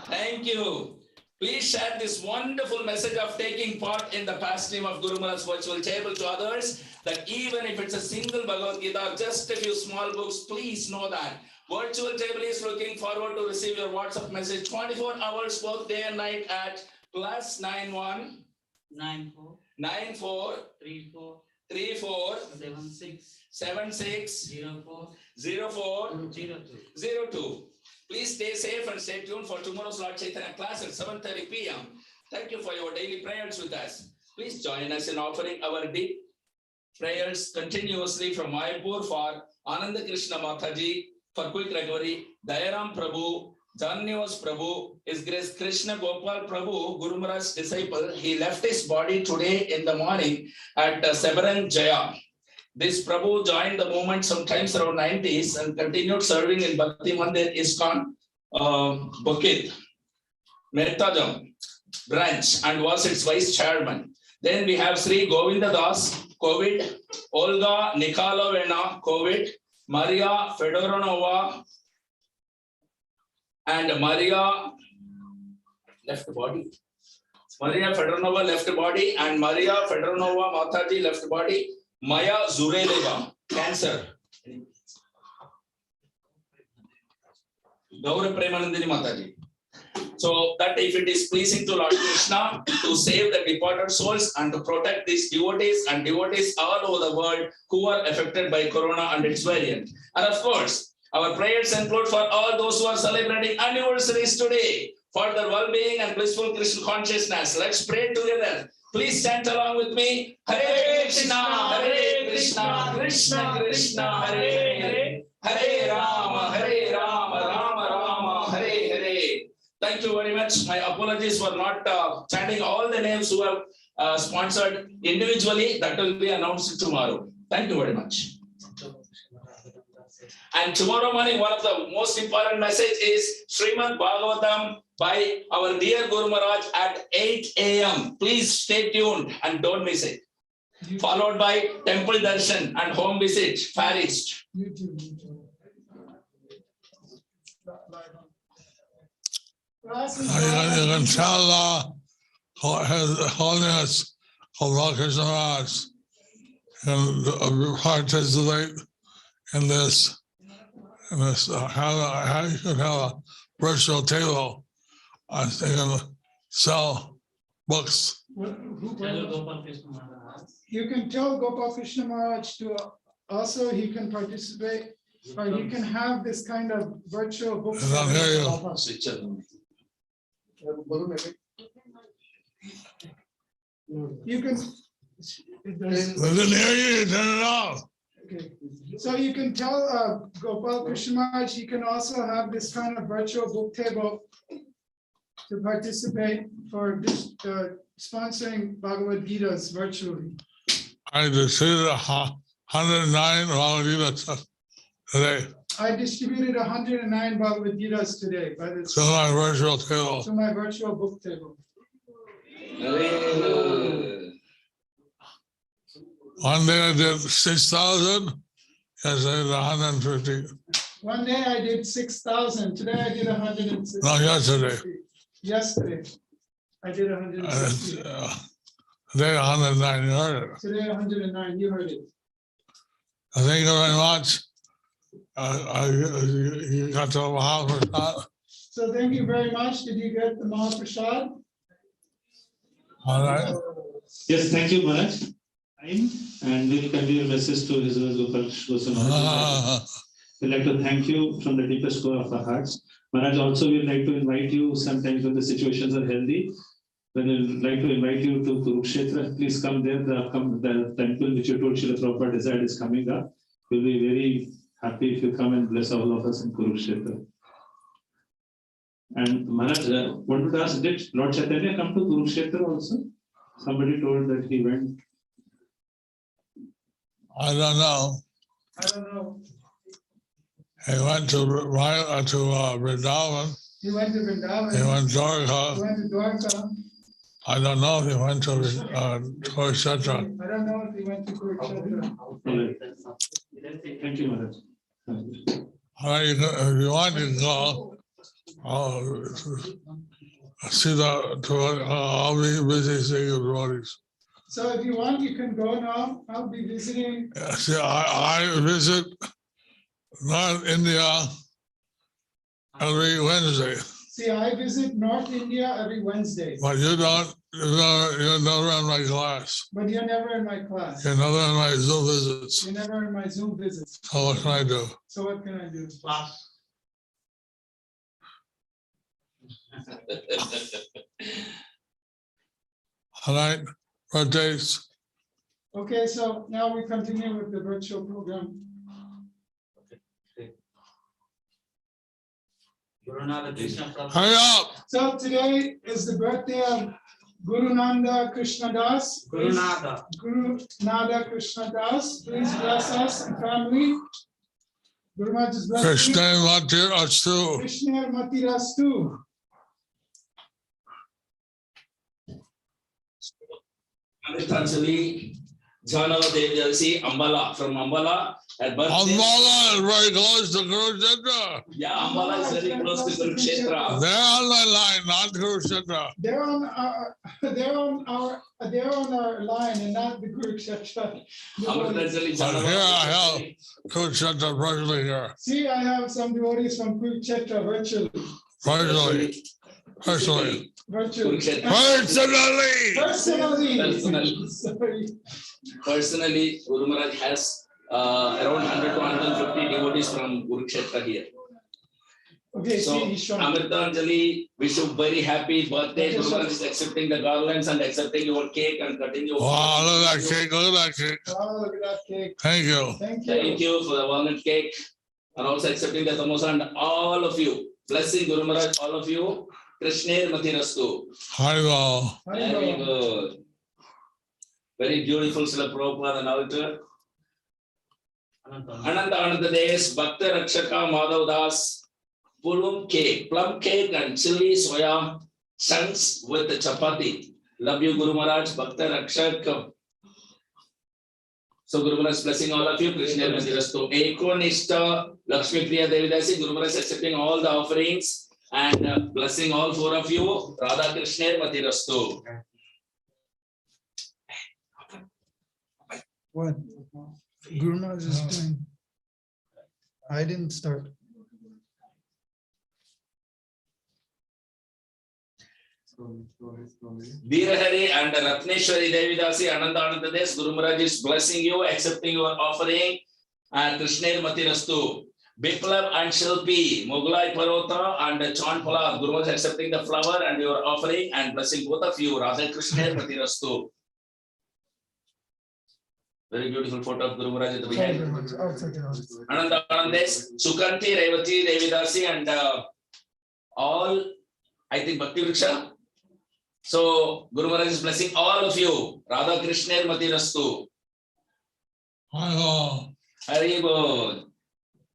Thank you. Please share this wonderful message of taking part in the pastime of Guru Maharaj's virtual table to others, that even if it's a single Bhagavad Gita or just a few small books, please know that virtual table is looking forward to receive your WhatsApp message 24 hours both day and night at +91 94 34 76 04 02. Please stay safe and stay tuned for tomorrow's Lord Chaitanya class at 7:30 p.m. Thank you for your daily prayers with us. Please join us in offering our deep prayers continuously from Mayapur for Ananda Krishna Mataji, for quick recovery, Dayaram Prabhu, Jannivas Prabhu, His Grace Krishna Gopal Prabhu, Guru Maharaj's disciple. He left his body today in the morning at Sebaran Jaya. This Prabhu joined the movement sometimes around 90s and continued serving in Bhakti Mandir ISKCON Bukit Mehtajam branch and was its vice chairman. Then we have Sri Govinda Das, COVID, Olga Nikolaevna, COVID, Maria Fedoronova, and Maria left body. Maria Fedoronova left body and Maria Fedoronova Mataji left body. Maya Zureleva, cancer. Gaurav Premanandini Mataji. So that if it is pleasing to Lord Krishna to save the departed souls and to protect these devotees and devotees all over the world who are affected by Corona and its variant. And of course, our prayers include for all those who are celebrating anniversaries today, for their well-being and blissful Krishna consciousness. Let's pray together. Please chant along with me. Hare Krishna, Krishna Krishna, Hare Hare, Hare Rama, Rama Rama, Hare Hare. Thank you very much. My apologies for not chanting all the names who have sponsored individually. That will be announced tomorrow. Thank you very much. And tomorrow morning, one of the most important message is Srimad Bhagavatam by our dear Guru Maharaj at 8 a.m. Please stay tuned and don't miss it. Followed by temple darshan and home visit, Farist. You can tell His Holiness Krishna Maharaj and participate in this. And this, how you can have a virtual table. I think and sell books. You can tell Gopal Krishna Maharaj to also he can participate, or he can have this kind of virtual book. I don't hear you. You can. I didn't hear you. Turn it off. Okay. So you can tell Gopal Krishna Maharaj he can also have this kind of virtual book table to participate for sponsoring Bhagavad Gita's virtually. I distributed 109 Bhagavad Gita today. I distributed 109 Bhagavad Gitas today by this. To my virtual table. To my virtual book table. One day I did 6,000. Yes, I did 150. One day I did 6,000. Today I did 160. No, yesterday. Yesterday I did 160. Today 109. You heard it. Today 109. You heard it. Thank you very much. You got to have a house or not. So thank you very much. Did you get the Mahaprasad? All right. Yes, thank you, Maharaj. And we'll convey a message to His Gopal Maharaj. We'd like to thank you from the deepest core of our hearts. Maharaj, also we'd like to invite you sometimes when the situations are healthy. When we'd like to invite you to Kurukshetra, please come there. The temple which you told Srila Prabhupada desired is coming up. We'll be very happy if you come and bless all of us in Kurukshetra. And Maharaj, wanted to ask, did Lord Chaitanya come to Kurukshetra also? Somebody told that he went. I don't know. I don't know. He went to Vrindavan. He went to Vrindavan. He went to He Dwarka. went to Dwarka. I don't know if he went to Kurukshetra. I don't know if he went to Kurukshetra. Thank you, Maharaj. All right, if you want, you can go. I'll be busy seeing the devotees. So if you want, you can go now. I'll be visiting. See, I visit North India every Wednesday. See, I visit North India every Wednesday. But you're never in my class. But you're never in my class. You're never in my Zoom visits. You're never in my Zoom visits. So what can I do? So what can I do? All right, birthdays. Okay, so now we continue with the virtual program. Hurry up! So today is the birthday of Guru Nanda Krishna Das. Guru Nanda Krishna Das. Please bless us and family. Guru Maharaj is blessing. Krishna Matirastu. Krishna Matirastu. Amritanjali, Jana Devi Ambala from Ambala. Ambala is very close to Kurukshetra. Yeah, Ambala is very close to Kurukshetra. They're on the line, not Kurukshetra. They're on our line and not the Kurukshetra. Amritanjali, But here I have Kurukshetra virtually here. See, I have some devotees from Kurukshetra virtually. Virtually. Virtually. Virtually. Personally. Sorry. Personally, Guru Maharaj has around 100 to 150 devotees from Kurukshetra here. Okay, So, Amritanjali, wish you very happy birthday. Guru Maharaj is accepting the garlands and accepting your cake and cutting your Wow, look at that cake, look at that cake. Oh, look at that cake. Thank you. Thank you. Thank you for the walnut cake and also accepting the samosa and all of you. Blessing Guru Maharaj, all of you. Krishna Matirastu. Haribo. Very good. Very beautiful Srila Prabhupada and altar. Ananta Days, Bhakta Rakshaka Madhav Das, plum cake and chili soya chunks with the chapati. Love you, Guru Maharaj, Bhakta Rakshaka. So Guru Maharaj is blessing all of you. Krishna Matirastu. Eko Nishta, Lakshmi Priya Devidasi, Guru Maharaj is accepting all the offerings and blessing all four of you. Radha Krishna Matirastu. What? Guru Maharaj is doing. I didn't start. Veerahari and Ratneshwari Devidasi Ananda Des, Guru Maharaj is blessing you, accepting your offering, and Krishna Matirastu. Biplav and Shilpi, Mughlai Parota and Chanpala, Guru Maharaj accepting the flower and your offering and blessing both of you, Radha Krishna Matirastu. Very beautiful photo of Guru Maharaj at the behind. Ananda Anandes, Sukanti, Revati, Devidasi, and all, I think, Bhakti Vriksha. So, Guru Maharaj is blessing all of you. Radha Krishna Matirastu. Haribol.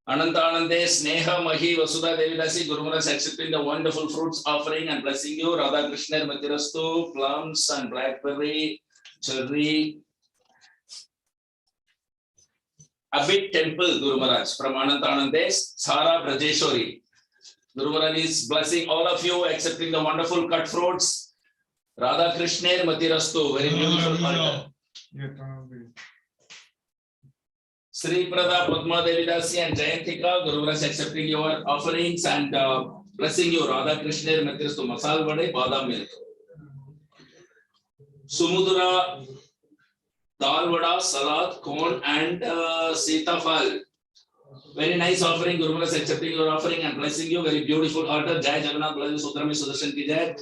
Ananta Anandes, Neha, Mahi, Vasudha, Devidasi, Guru Maharaj accepting the wonderful fruits offering and blessing you. Radha Krishna Matirastu, plums and blackberry, cherry. Abid Temple, Guru Maharaj, from Ananta Anandes, Sara Brajeshwari. Guru Maharaj is blessing all of you, accepting the wonderful cut fruits. Radha Krishna Matirastu, very beautiful altar. Sri Prada Padma Devidasi and Jayantika, Guru Maharaj accepting your offerings and blessing you, Radha Krishna Matirastu, masal vade, badam milk. Sumudra, dal vada, salad, corn, and sitafal. Very nice offering. Guru Maharaj accepting your offering and blessing you. Very beautiful altar. Jai Jagannath Balaji Sudrami Sudarshan ki jai.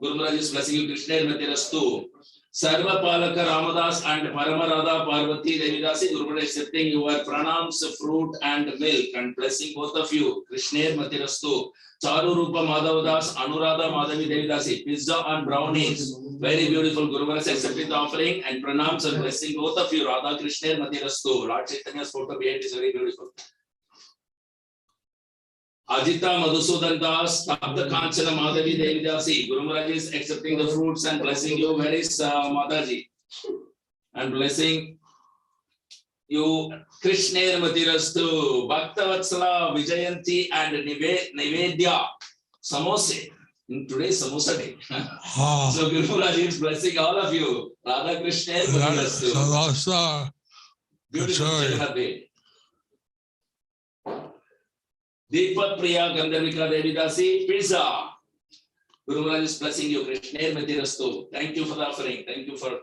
Guru Maharaj is blessing you. Krishna Matirastu. Sarva Palaka Ramadas and Paramarada Parvati Devidasi. Guru Maharaj accepting your pranams, fruit and milk and blessing both of you. Krishna Matirastu. Charu Rupa Madhavadas, Anuradha Madhavi Devidasi. Pizza and brownies. Very beautiful. Guru Maharaj accepting the offering and pranams and blessing both of you. Radha Krishna Matirastu. Lord Chaitanya's photo behind is very beautiful. Ajita Madhusudan Das, Tapta Kanchana Madhavi Devidasi. Guru Maharaj is accepting the fruits and blessing you. Where is Mataji? And blessing you. Krishna Matirastu. Bhakta Vatsala Vijayanti and Nivedya. Samose. In today's Samosa day. So Guru Maharaj is blessing all of you. Radha Krishna Matirastu. Beautiful Jagannath day. Deepak Priya Gandharvika Devidasi, pizza. Guru Maharaj is blessing you. Krishna Matirastu. Thank you for the offering. Thank you for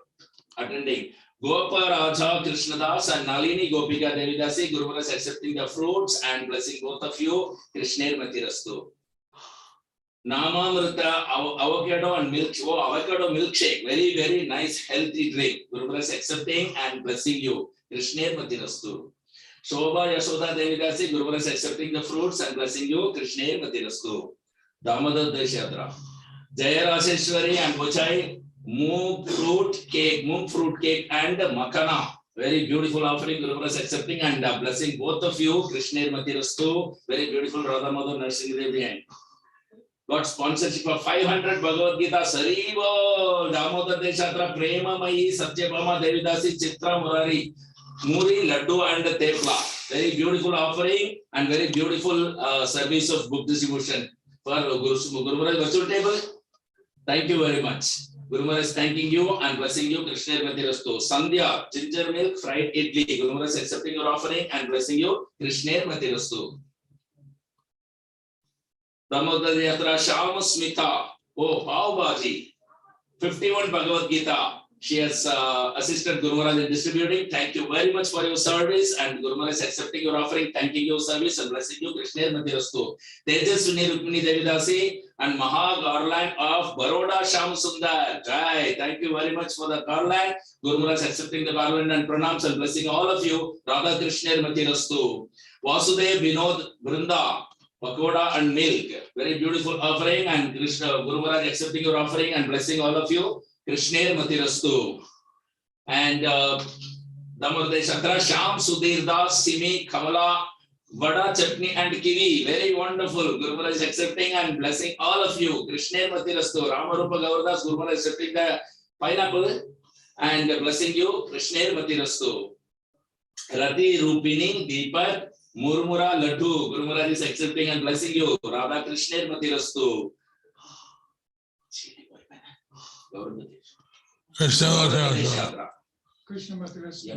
attending. Gopa Raja Krishnadas and Nalini Gopika Devidasi. Guru Maharaj accepting the fruits and blessing both of you. Krishna Matirastu. Namamrita avocado and milk. Oh, avocado milkshake. Very, very nice healthy drink. Guru Maharaj accepting and blessing you. Krishna Matirastu. Shobha Yashoda Devidasi, Guru Maharaj accepting the fruits and blessing you. Krishna Matirastu. Damodar Deshadra. Jaya Raseshwari and Bochai, moong fruit cake and makana. Very beautiful offering. Guru Maharaj accepting and blessing both of you. Krishna Matirastu. Very beautiful Radha Madhav Nursing behind. Got sponsorship of 500 Bhagavad Gita. Sarivo Damodar Deshadra Prema Mai Satyabhama Devidasi Chitra Murari. Muri, Laddu and Tepla. Very beautiful offering and very beautiful service of book distribution for Guru Maharaj virtual table. Thank you very much. Guru Maharaj thanking you and blessing you. Krishna Matirastu. Sandhya, ginger milk, fried idli. Guru Maharaj accepting your offering and blessing you. Krishna Matirastu. Damodar Yatra Shama Smita. Oh, Pav Bhaji. 51 Bhagavad Gita. She has assisted Guru Maharaj in distributing. Thank you very much for your service and Guru Maharaj accepting your offering, thanking your service and blessing you. Krishna Matirastu. Tejaswini Rukmini Devidasi and Maha Garland of Baroda Sham Sundar. Jai. Thank you very much for the garland. Guru Maharaj accepting the garland and pranams and blessing all of you. Radha Krishna Matirastu. Vasudev Vinod Vrinda. Pakoda and milk. Very beautiful offering and Guru Maharaj accepting your offering and blessing all of you. Krishna Matirastu. And Damodar Deshadra Sham Sudhir Das Simi Kamala Vada Chutney and Kiwi. Very wonderful. Guru Maharaj is accepting and blessing all of you. Krishna Matirastu. Ramarupa Gauradas Guru Maharaj is accepting the pineapple and blessing you. Krishna Matirastu. Rati Rupini Deepak Murmura Laddu. Guru Maharaj is accepting and blessing you. Radha Krishna Matirastu. Krishna Matirastu. Krishna Matirastu.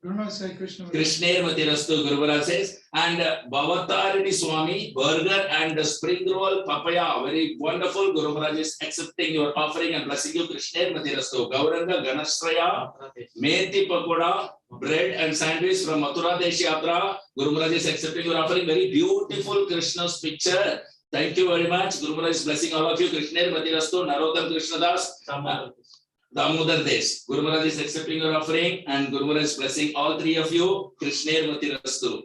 Guru Maharaj says Krishna Matirastu. Krishna Matirastu, Guru Maharaj says. And Bhavatarini Swami, burger and spring roll papaya. Very wonderful. Guru Maharaj is accepting your offering and blessing you. Krishna Matirastu. Gauranga Ganashraya, Methi Pakoda, bread and sandwich from Mathura Desh Yatra. Guru Maharaj is accepting your offering. Very beautiful Krishna's picture. Thank you very much. Guru Maharaj is blessing all of you. Krishna Matirastu. Narottam Krishnadas. Damodar Desh. Guru Maharaj is accepting your offering and Guru Maharaj is blessing all three of you. Krishna Matirastu.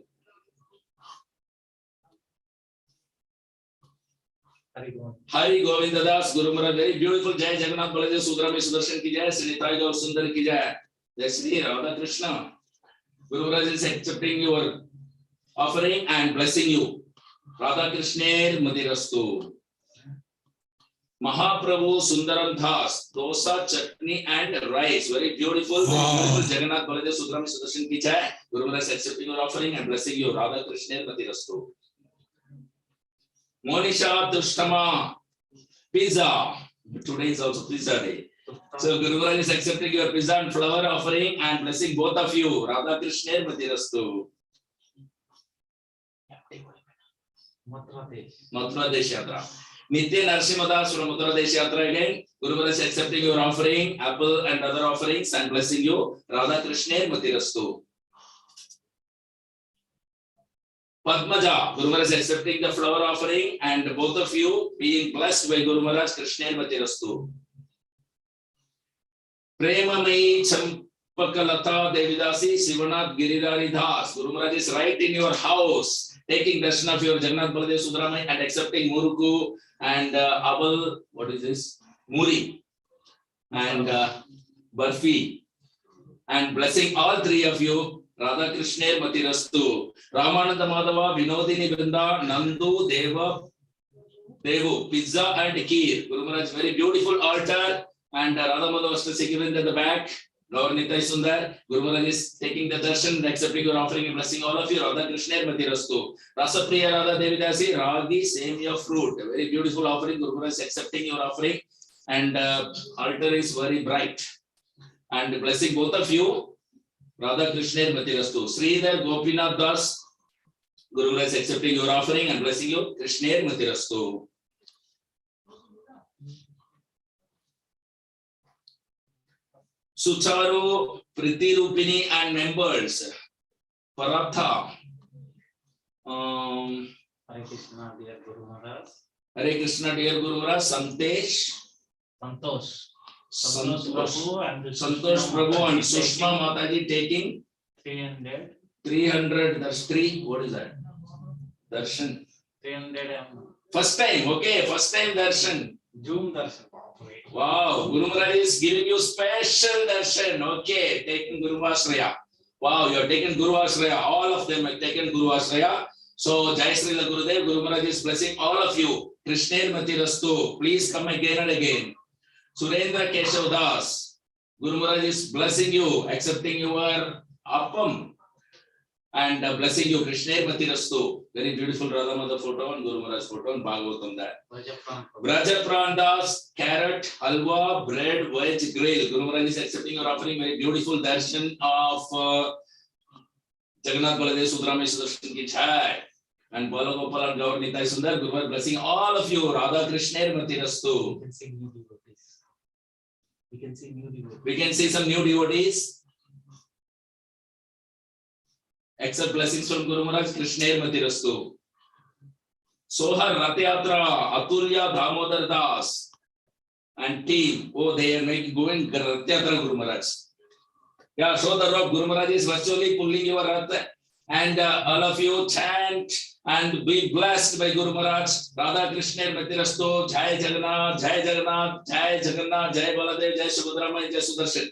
Hari Govinda Das. Guru Maharaj, very beautiful. Jai Jagannath Balaji Sudrami Sudarshan ki jai. Sri Nitai Gaur Sundar ki jai. Jai Sri Radha Krishna. Guru Maharaj is accepting your offering and blessing you. Radha Krishna Matirastu. Mahaprabhu Sundaram Das, dosa, chutney and rice. Very beautiful. Beautiful. Jagannath Balaji Sudrami Sudarshan ki jai. Guru Maharaj is accepting your offering and blessing you. Radha Krishna Matirastu. Monisha Dushtama, pizza. Today is also pizza day. So Guru Maharaj is accepting your pizza and flower offering and blessing both of you. Radha Krishna Matirastu. Mathura Desh Yatra. Nitya Narsimhadas from Mathura Desh Yatra again. Guru Maharaj is accepting your offering, apple and other offerings and blessing you. Radha Krishna Matirastu. Padmaja, Guru Maharaj is accepting the flower offering and both of you being blessed by Guru Maharaj Krishna Matirastu. Premamai Champakalata Devidasi Sivanath Giridhari Das. Guru Maharaj is right in your house, taking darshan of your Jagannath Baladev Subramanian and accepting Muruku and Abal, what is this? Muri and Barfi and blessing all three of you. Radha Krishna Matirastu. Ramananda Madhava, Vinodini Vrinda, Nandu, Devu, pizza and kheer. Guru Maharaj, very beautiful altar. And Radha Madhava Astasya at the back. Lord Nitai Sundar. Guru Maharaj is taking the darshan and accepting your offering and blessing all of you. Radha Krishna Matirastu. Rasapriya Radha Devidasi, Ragi, Semya fruit. A very beautiful offering. Guru Maharaj is accepting your offering. And altar is very bright. And blessing both of you. Radha Krishna Matirastu. Sridhar Gopinath Das. Guru Maharaj is accepting your offering and blessing you. Krishna Matirastu. Sucharu, Priti Rupini and members. Paratha. Hare Krishna, dear Guru Maharaj. Hare Krishna, dear Guru Maharaj. Santosh Prabhu and Sushma Mataji taking 300. That's 3. What is that? Darshan. 300. First time. Okay, first time darshan. Zoom darshan. Wow, Guru Maharaj is giving you special darshan. Okay, taking Guru Ashraya. Wow, you are taking Guru Ashraya. All of them have taken Guru Ashraya. So, Jai Sri Gurudev, Guru Maharaj is blessing all of you. Krishna Matirastu. Please come again and again. Surendra Keshav Das, Guru Maharaj is blessing you, accepting your appam and blessing you. Krishna Matirastu. Very beautiful Radha Mother photo and Guru Maharaj photo and Bhagavatam that. Braja Prandas, carrot, halwa, bread, veg, grill. Guru Maharaj is accepting your offering. Very beautiful darshan of Jagannath Baladev Subramanian Sudarshan ki jai. And Bala Gopal and Gaur Nitai Sundar. Guru Maharaj blessing all of you. Radha Krishna Matirastu. We can see new devotees. We can see some new devotees. Accept blessings from Guru Maharaj. Krishna Matirastu. Sohar Ratyatra, Atulya Damodar Das and team. Oh, they are going Ratyatra Guru Maharaj. Yeah, show the rope. Guru Maharaj is virtually pulling your Rath. And all of you chant and be blessed by Guru Maharaj. Radha Krishna Matirastu. Jai Jagannath, Jai Jagannath, Jai Jagannath, Jai Baladev, Jai Subhadrama, Jai Sudarshan.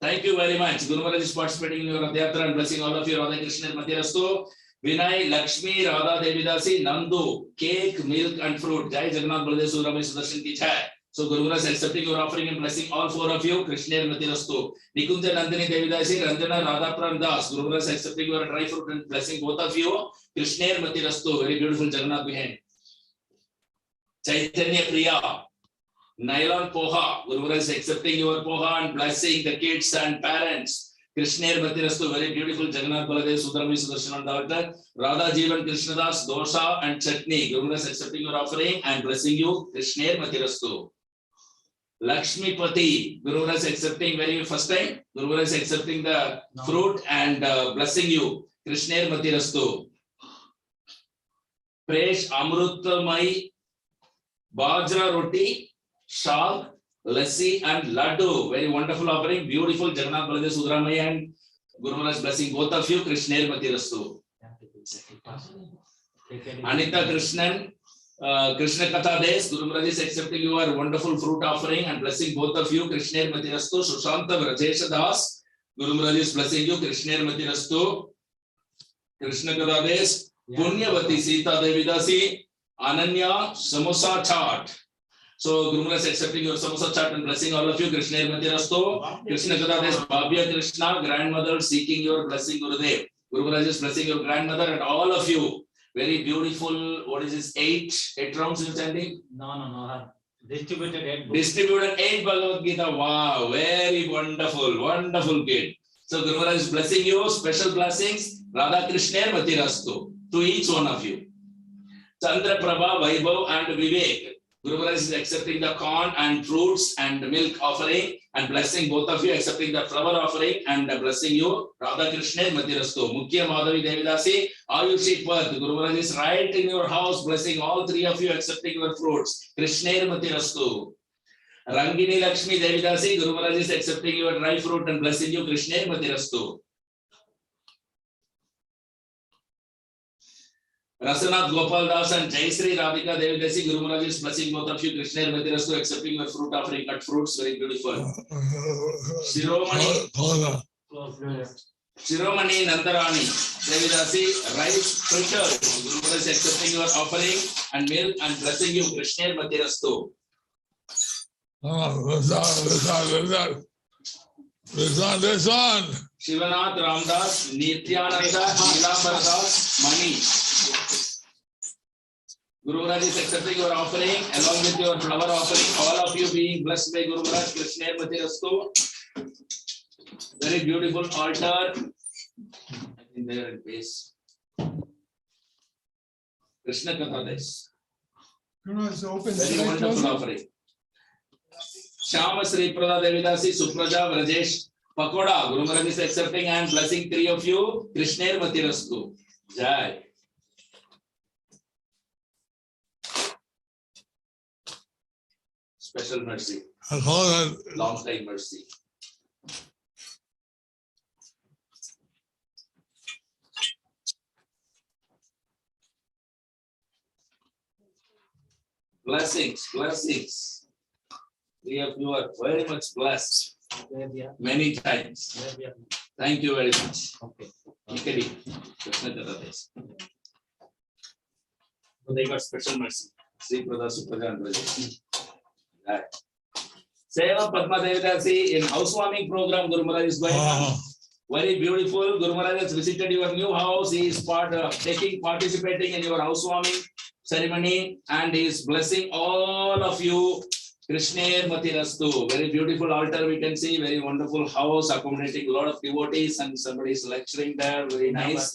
Thank you very much. Guru Maharaj is participating in your Rathayatra and blessing all of you. Radha Krishna Matirastu. Vinay, Lakshmi, Radha Devidasi, Nandu, cake, milk and fruit. Jai Jagannath, Baladev, Subhadrama, Sudarshan ki jai. So Guru Maharaj is accepting your offering and blessing all 4 of you. Krishna Matirastu. Nikunja Nandini Devidasi, Ranjana Radha Prandas. Guru Maharaj is accepting your dry fruit and blessing both of you. Krishna Matirastu. Very beautiful Jagannath behind. Chaitanya Priya. Nylon Poha. Guru Maharaj is accepting your Poha and blessing the kids and parents. Krishna Matirastu. Very beautiful Jagannath Baladev Subramanian Sudarshan on the altar. Radha Jivan Krishnadas Dosa and Chutney. Guru Maharaj is accepting your offering and blessing you. Krishna Matirastu. Lakshmi Pati, Guru Maharaj is accepting very first time. Guru Maharaj is accepting the fruit and blessing you. Krishna Matirastu. Presh Amrutamai, Bajra Roti, Shag, Lassi and Laddu. Very wonderful offering. Beautiful Jagannath Baladev Subramanian and Guru Maharaj blessing both of you. Krishna Matirastu. Anita Krishnan. Krishna Katha Des, Guru Maharaj is accepting your wonderful fruit offering and blessing both of you. Krishna Matirastu. Sushanta Vrajesha Das, Guru Maharaj is blessing you. Krishna Matirastu. Krishna Katha Des, Punyavati Sita Devidasi, Ananya Samosa Chaat. So Guru Maharaj is accepting your Samosa Chaat and blessing all of you. Krishna Matirastu. Krishna Katha Des, Bhavya Krishna, grandmother seeking your blessing, Gurudev. Guru Maharaj is blessing your grandmother and all of you. Very beautiful. What is this? 8 rounds you're chanting? No. Distributed 8 books. Distributed 8 Bhagavad Gita. Wow, very wonderful, wonderful kid. So Guru Maharaj is blessing you. Special blessings. Radha Krishna Matirastu to each one of you. Chandra Prabha, Vaibhav and Vivek. Guru Maharaj is accepting the corn and fruits and milk offering and blessing both of you, accepting the flower offering and blessing you. Radha Krishna Matirastu. Mukhya Madhavi Devidasi, Ayushit Path. Guru Maharaj is right in your house, blessing all three of you, accepting your fruits. Krishna Matirastu. Rangini Lakshmi Devidasi, Guru Maharaj is accepting your dry fruit and blessing you. Krishna Matirastu. Rasanath Gopal Das and Jaisri Radhika Devidasi, Guru Maharaj is blessing both of you. Krishna Matirastu, accepting your fruit offering, cut fruits, very beautiful. Shiromani Nandarani Devidasi, rice prepared. Guru Maharaj is accepting your offering and milk and blessing you. Krishna Matirastu. Listen. Shivanath Ramdas, Nityananda, Nilambar Das, Mani. Guru Maharaj is accepting your offering along with your flower offering. All of you being blessed by Guru Maharaj. Krishna Matirastu. Very beautiful altar. I think they are in base. Krishna Kathades. It's open. Very Should I close wonderful it? offering. Shama Sri Prada Devidasi, Supraja, Vrajesh, Pakoda. Guru Maharaj is accepting and blessing three of you. Krishna Matirastu. Jai. Special mercy. Long time mercy. Blessings, blessings. Three of you are very much blessed. Many times. Thank you very much. Okay. Ikadi. Krishna Kathades. So they got special mercy. Sri Prada Supraja and Vrajesh. Right. Seva Padma Devidasi in housewarming program Guru Maharaj is going on. Very beautiful. Guru Maharaj has visited your new house. He is participating in your housewarming ceremony and he is blessing all of you. Krishna Matirastu. Very beautiful altar we can see. Very wonderful house accommodating a lot of devotees and somebody is lecturing there. Very nice.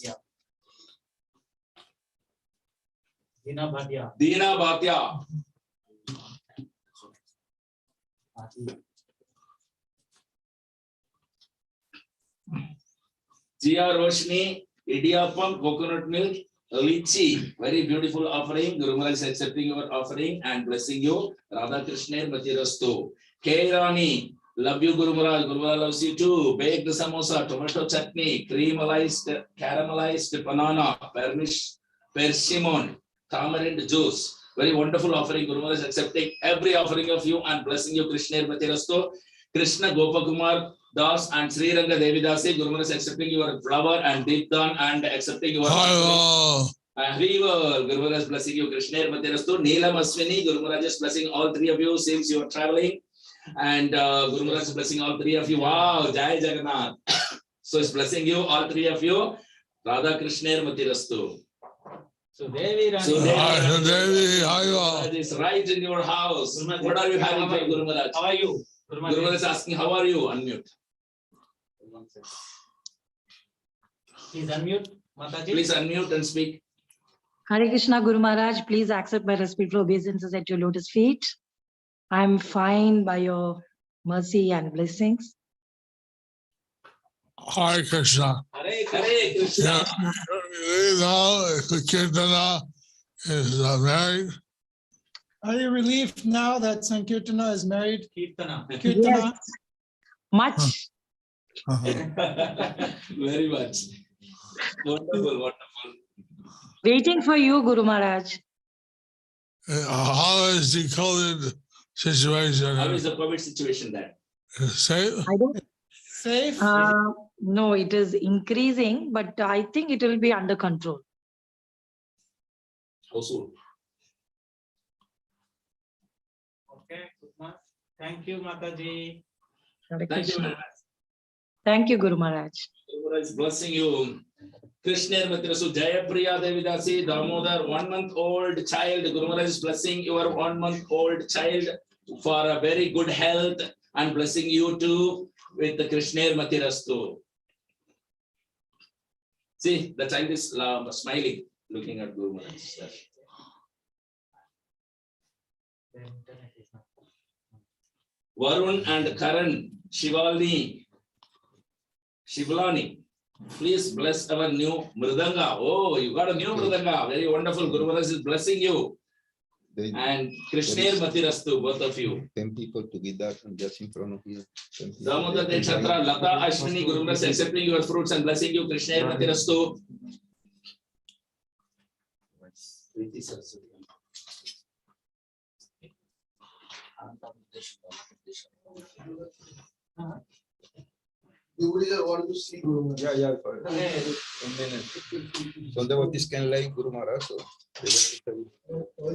Dina Bhatia. Dina Bhatia. Jia Roshni, Idiyappam, coconut milk, lychee. Very beautiful offering. Guru Maharaj is accepting your offering and blessing you. Radha Krishna Matirastu. Kairani, love you Guru Maharaj. Guru Maharaj loves you too. Baked samosa, tomato chutney, caramelized banana, persimmon, tamarind juice. Very wonderful offering. Guru Maharaj is accepting every offering of you and blessing you. Krishna Matirastu. Krishna Gopakumar Das and Sri Ranga Devidasi. Guru Maharaj is accepting your flower and Deepdan and accepting your Harival. Guru Maharaj is blessing you. Krishna Matirastu. Neelam Aswini. Guru Maharaj is blessing all three of you. Seems you are traveling. And Guru Maharaj is blessing all three of you. Wow, Jai Jagannath. So he's blessing you, all three of you. Radha Krishna Matirastu. So Devi Rani. So Devi, Maharaj is right in your house. What are you having for Guru Maharaj? How are you? Guru Maharaj is asking, how are you? Unmute. Please unmute, Mataji. Please unmute and speak. Hare Krishna Guru Maharaj, please accept my respectful obeisances at your lotus feet. I am fine by your mercy and blessings. Hare Krishna. Hare Krishna. Now, Kirtana is married. Are you relieved now that Sankirtana is married? Kirtana. Kirtana? Yes. Much. Very much. Wonderful, wonderful. Waiting for you, Guru Maharaj. How is the COVID situation? How is the COVID situation there? Safe? I don't. Safe? No, it is increasing, but I think it will be under control. How soon? Okay, thank you, Mataji. Hare Thank you Krishna. very much. Thank you, Guru Maharaj. Guru Maharaj is blessing you. Krishna Matirasu Jayapriya Devidasi Damodar, 1 month old child. Guru Maharaj is blessing your 1 month old child for a very good health and blessing you too with the Krishna Matirastu. See, the child is smiling, looking at Guru Maharaj. The internet is not. Varun and Karan Shivali, Shivlani, please bless our new Mridanga. Oh, you got a new Mridanga. Very wonderful. Guru Maharaj is blessing you. And Krishner Matirastu, both of you. 10 people together and just in front of you. Damodar Dekshatra, Lata Ashwini, Guru Maharaj accepting your fruits and blessing you. Krishner Matirastu. You want to see Guru Maharaj? Yeah, for a minute. So they were like Guru Maharaj. So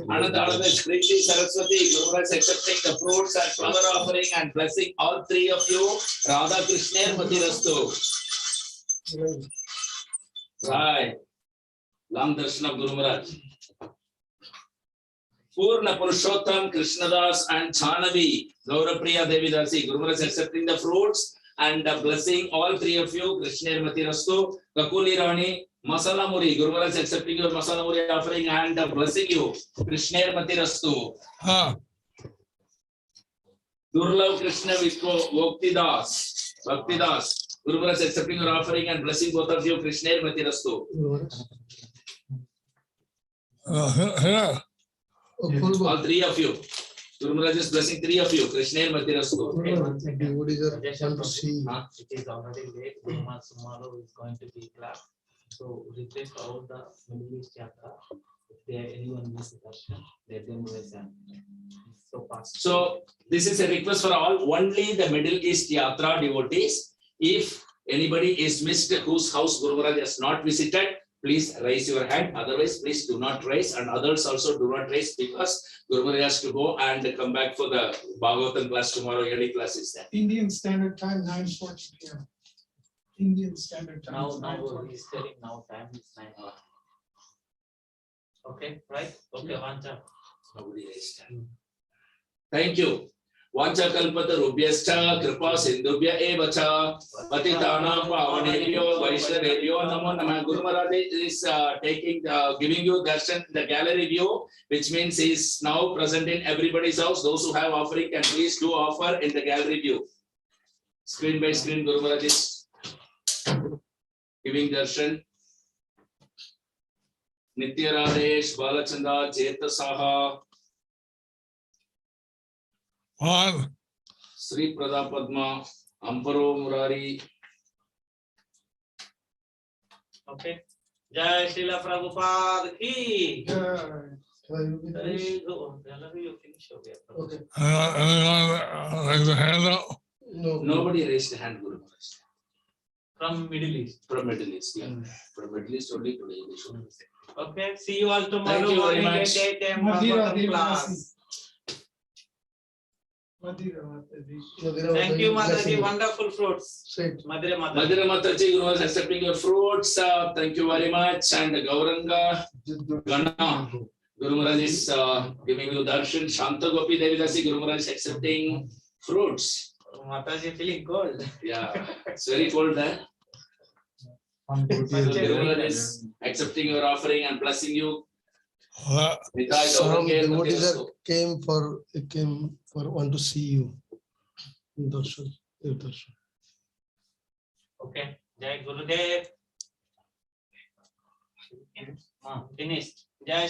Ananda, Kriti, Saraswati, Guru Maharaj accepting the fruits and flower offering and blessing all three of you. Radha Krishner Matirastu. Right. Long darshan of Guru Maharaj. Purna Purushottam, Krishnadas and Chanavi, Gaurapriya Devi Dasi, Guru Maharaj accepting the fruits and blessing all three of you. Krishner Matirastu. Kakuli Rani, Masala Muri, Guru Maharaj accepting your Masala Muri offering and blessing you. Krishner Matirastu. Durlav Krishna Vishko Bhaktidas, Guru Maharaj accepting your offering and blessing both of you. Krishner Matirastu. Here. All three of you. Guru Maharaj is blessing three of you. Krishner Matirastu. Okay, one second. It is already late. Guru Maharaj tomorrow is going to be class. So request all the Middle East Yatra. If there anyone miss the darshan, let them raise hand. So fast. So this is a request for all. Only the Middle East Yatra devotees. If anybody is missed whose house Guru Maharaj has not visited, please raise your hand. Otherwise, please do not raise, and others also do not raise because Guru Maharaj has to go and come back for the Bhagavatam class tomorrow. Any class is there. Indian Standard Time, 9:40 p.m. Indian Standard Time. Now, is now 9:40. he's telling now time is 9 hours. Okay, right? Okay, Vancha. Nobody raised hand. Thank you. Vancha kalpata rubhyascha kripa sindhubhya evacha patitanam pavanebhyo vaishnavebhyo namo namah. Guru Maharaj is giving you darshan in the gallery view, which means he is now present in everybody's house. Those who have offering can please do offer in the gallery view. Screen by screen, Guru Maharaj is giving darshan. Nitya Radesh, Balachanda, Jeta Saha, Sri Pradapadma, Amparo Murari. Okay. Jai Srila Prabhupada ki. Very good. You finish over here. Okay. Anyone raise a hand up? No. Nobody raised a hand, Guru Maharaj. From Middle East. From Middle East, yeah. From Middle East only today. They should. Okay. See you all tomorrow Thank you very morning much. at 8 a.m. Madhira, Bhagavatam class. Thank you, Mataji. Wonderful fruits. Madhira Mataji. Madhira Mataji, Guru Maharaj accepting your fruits. Thank you very much. And Gauranga Gana, Guru Maharaj is giving you darshan. Shanta Gopi Devi Dasi, Guru Maharaj is accepting fruits. Mataji feeling cold. Yeah, it's very cold there. Guru Maharaj is accepting your offering and blessing you. Some devotees came for want to see you. Darshan. Okay. Jai Gurudev. Finished. Jai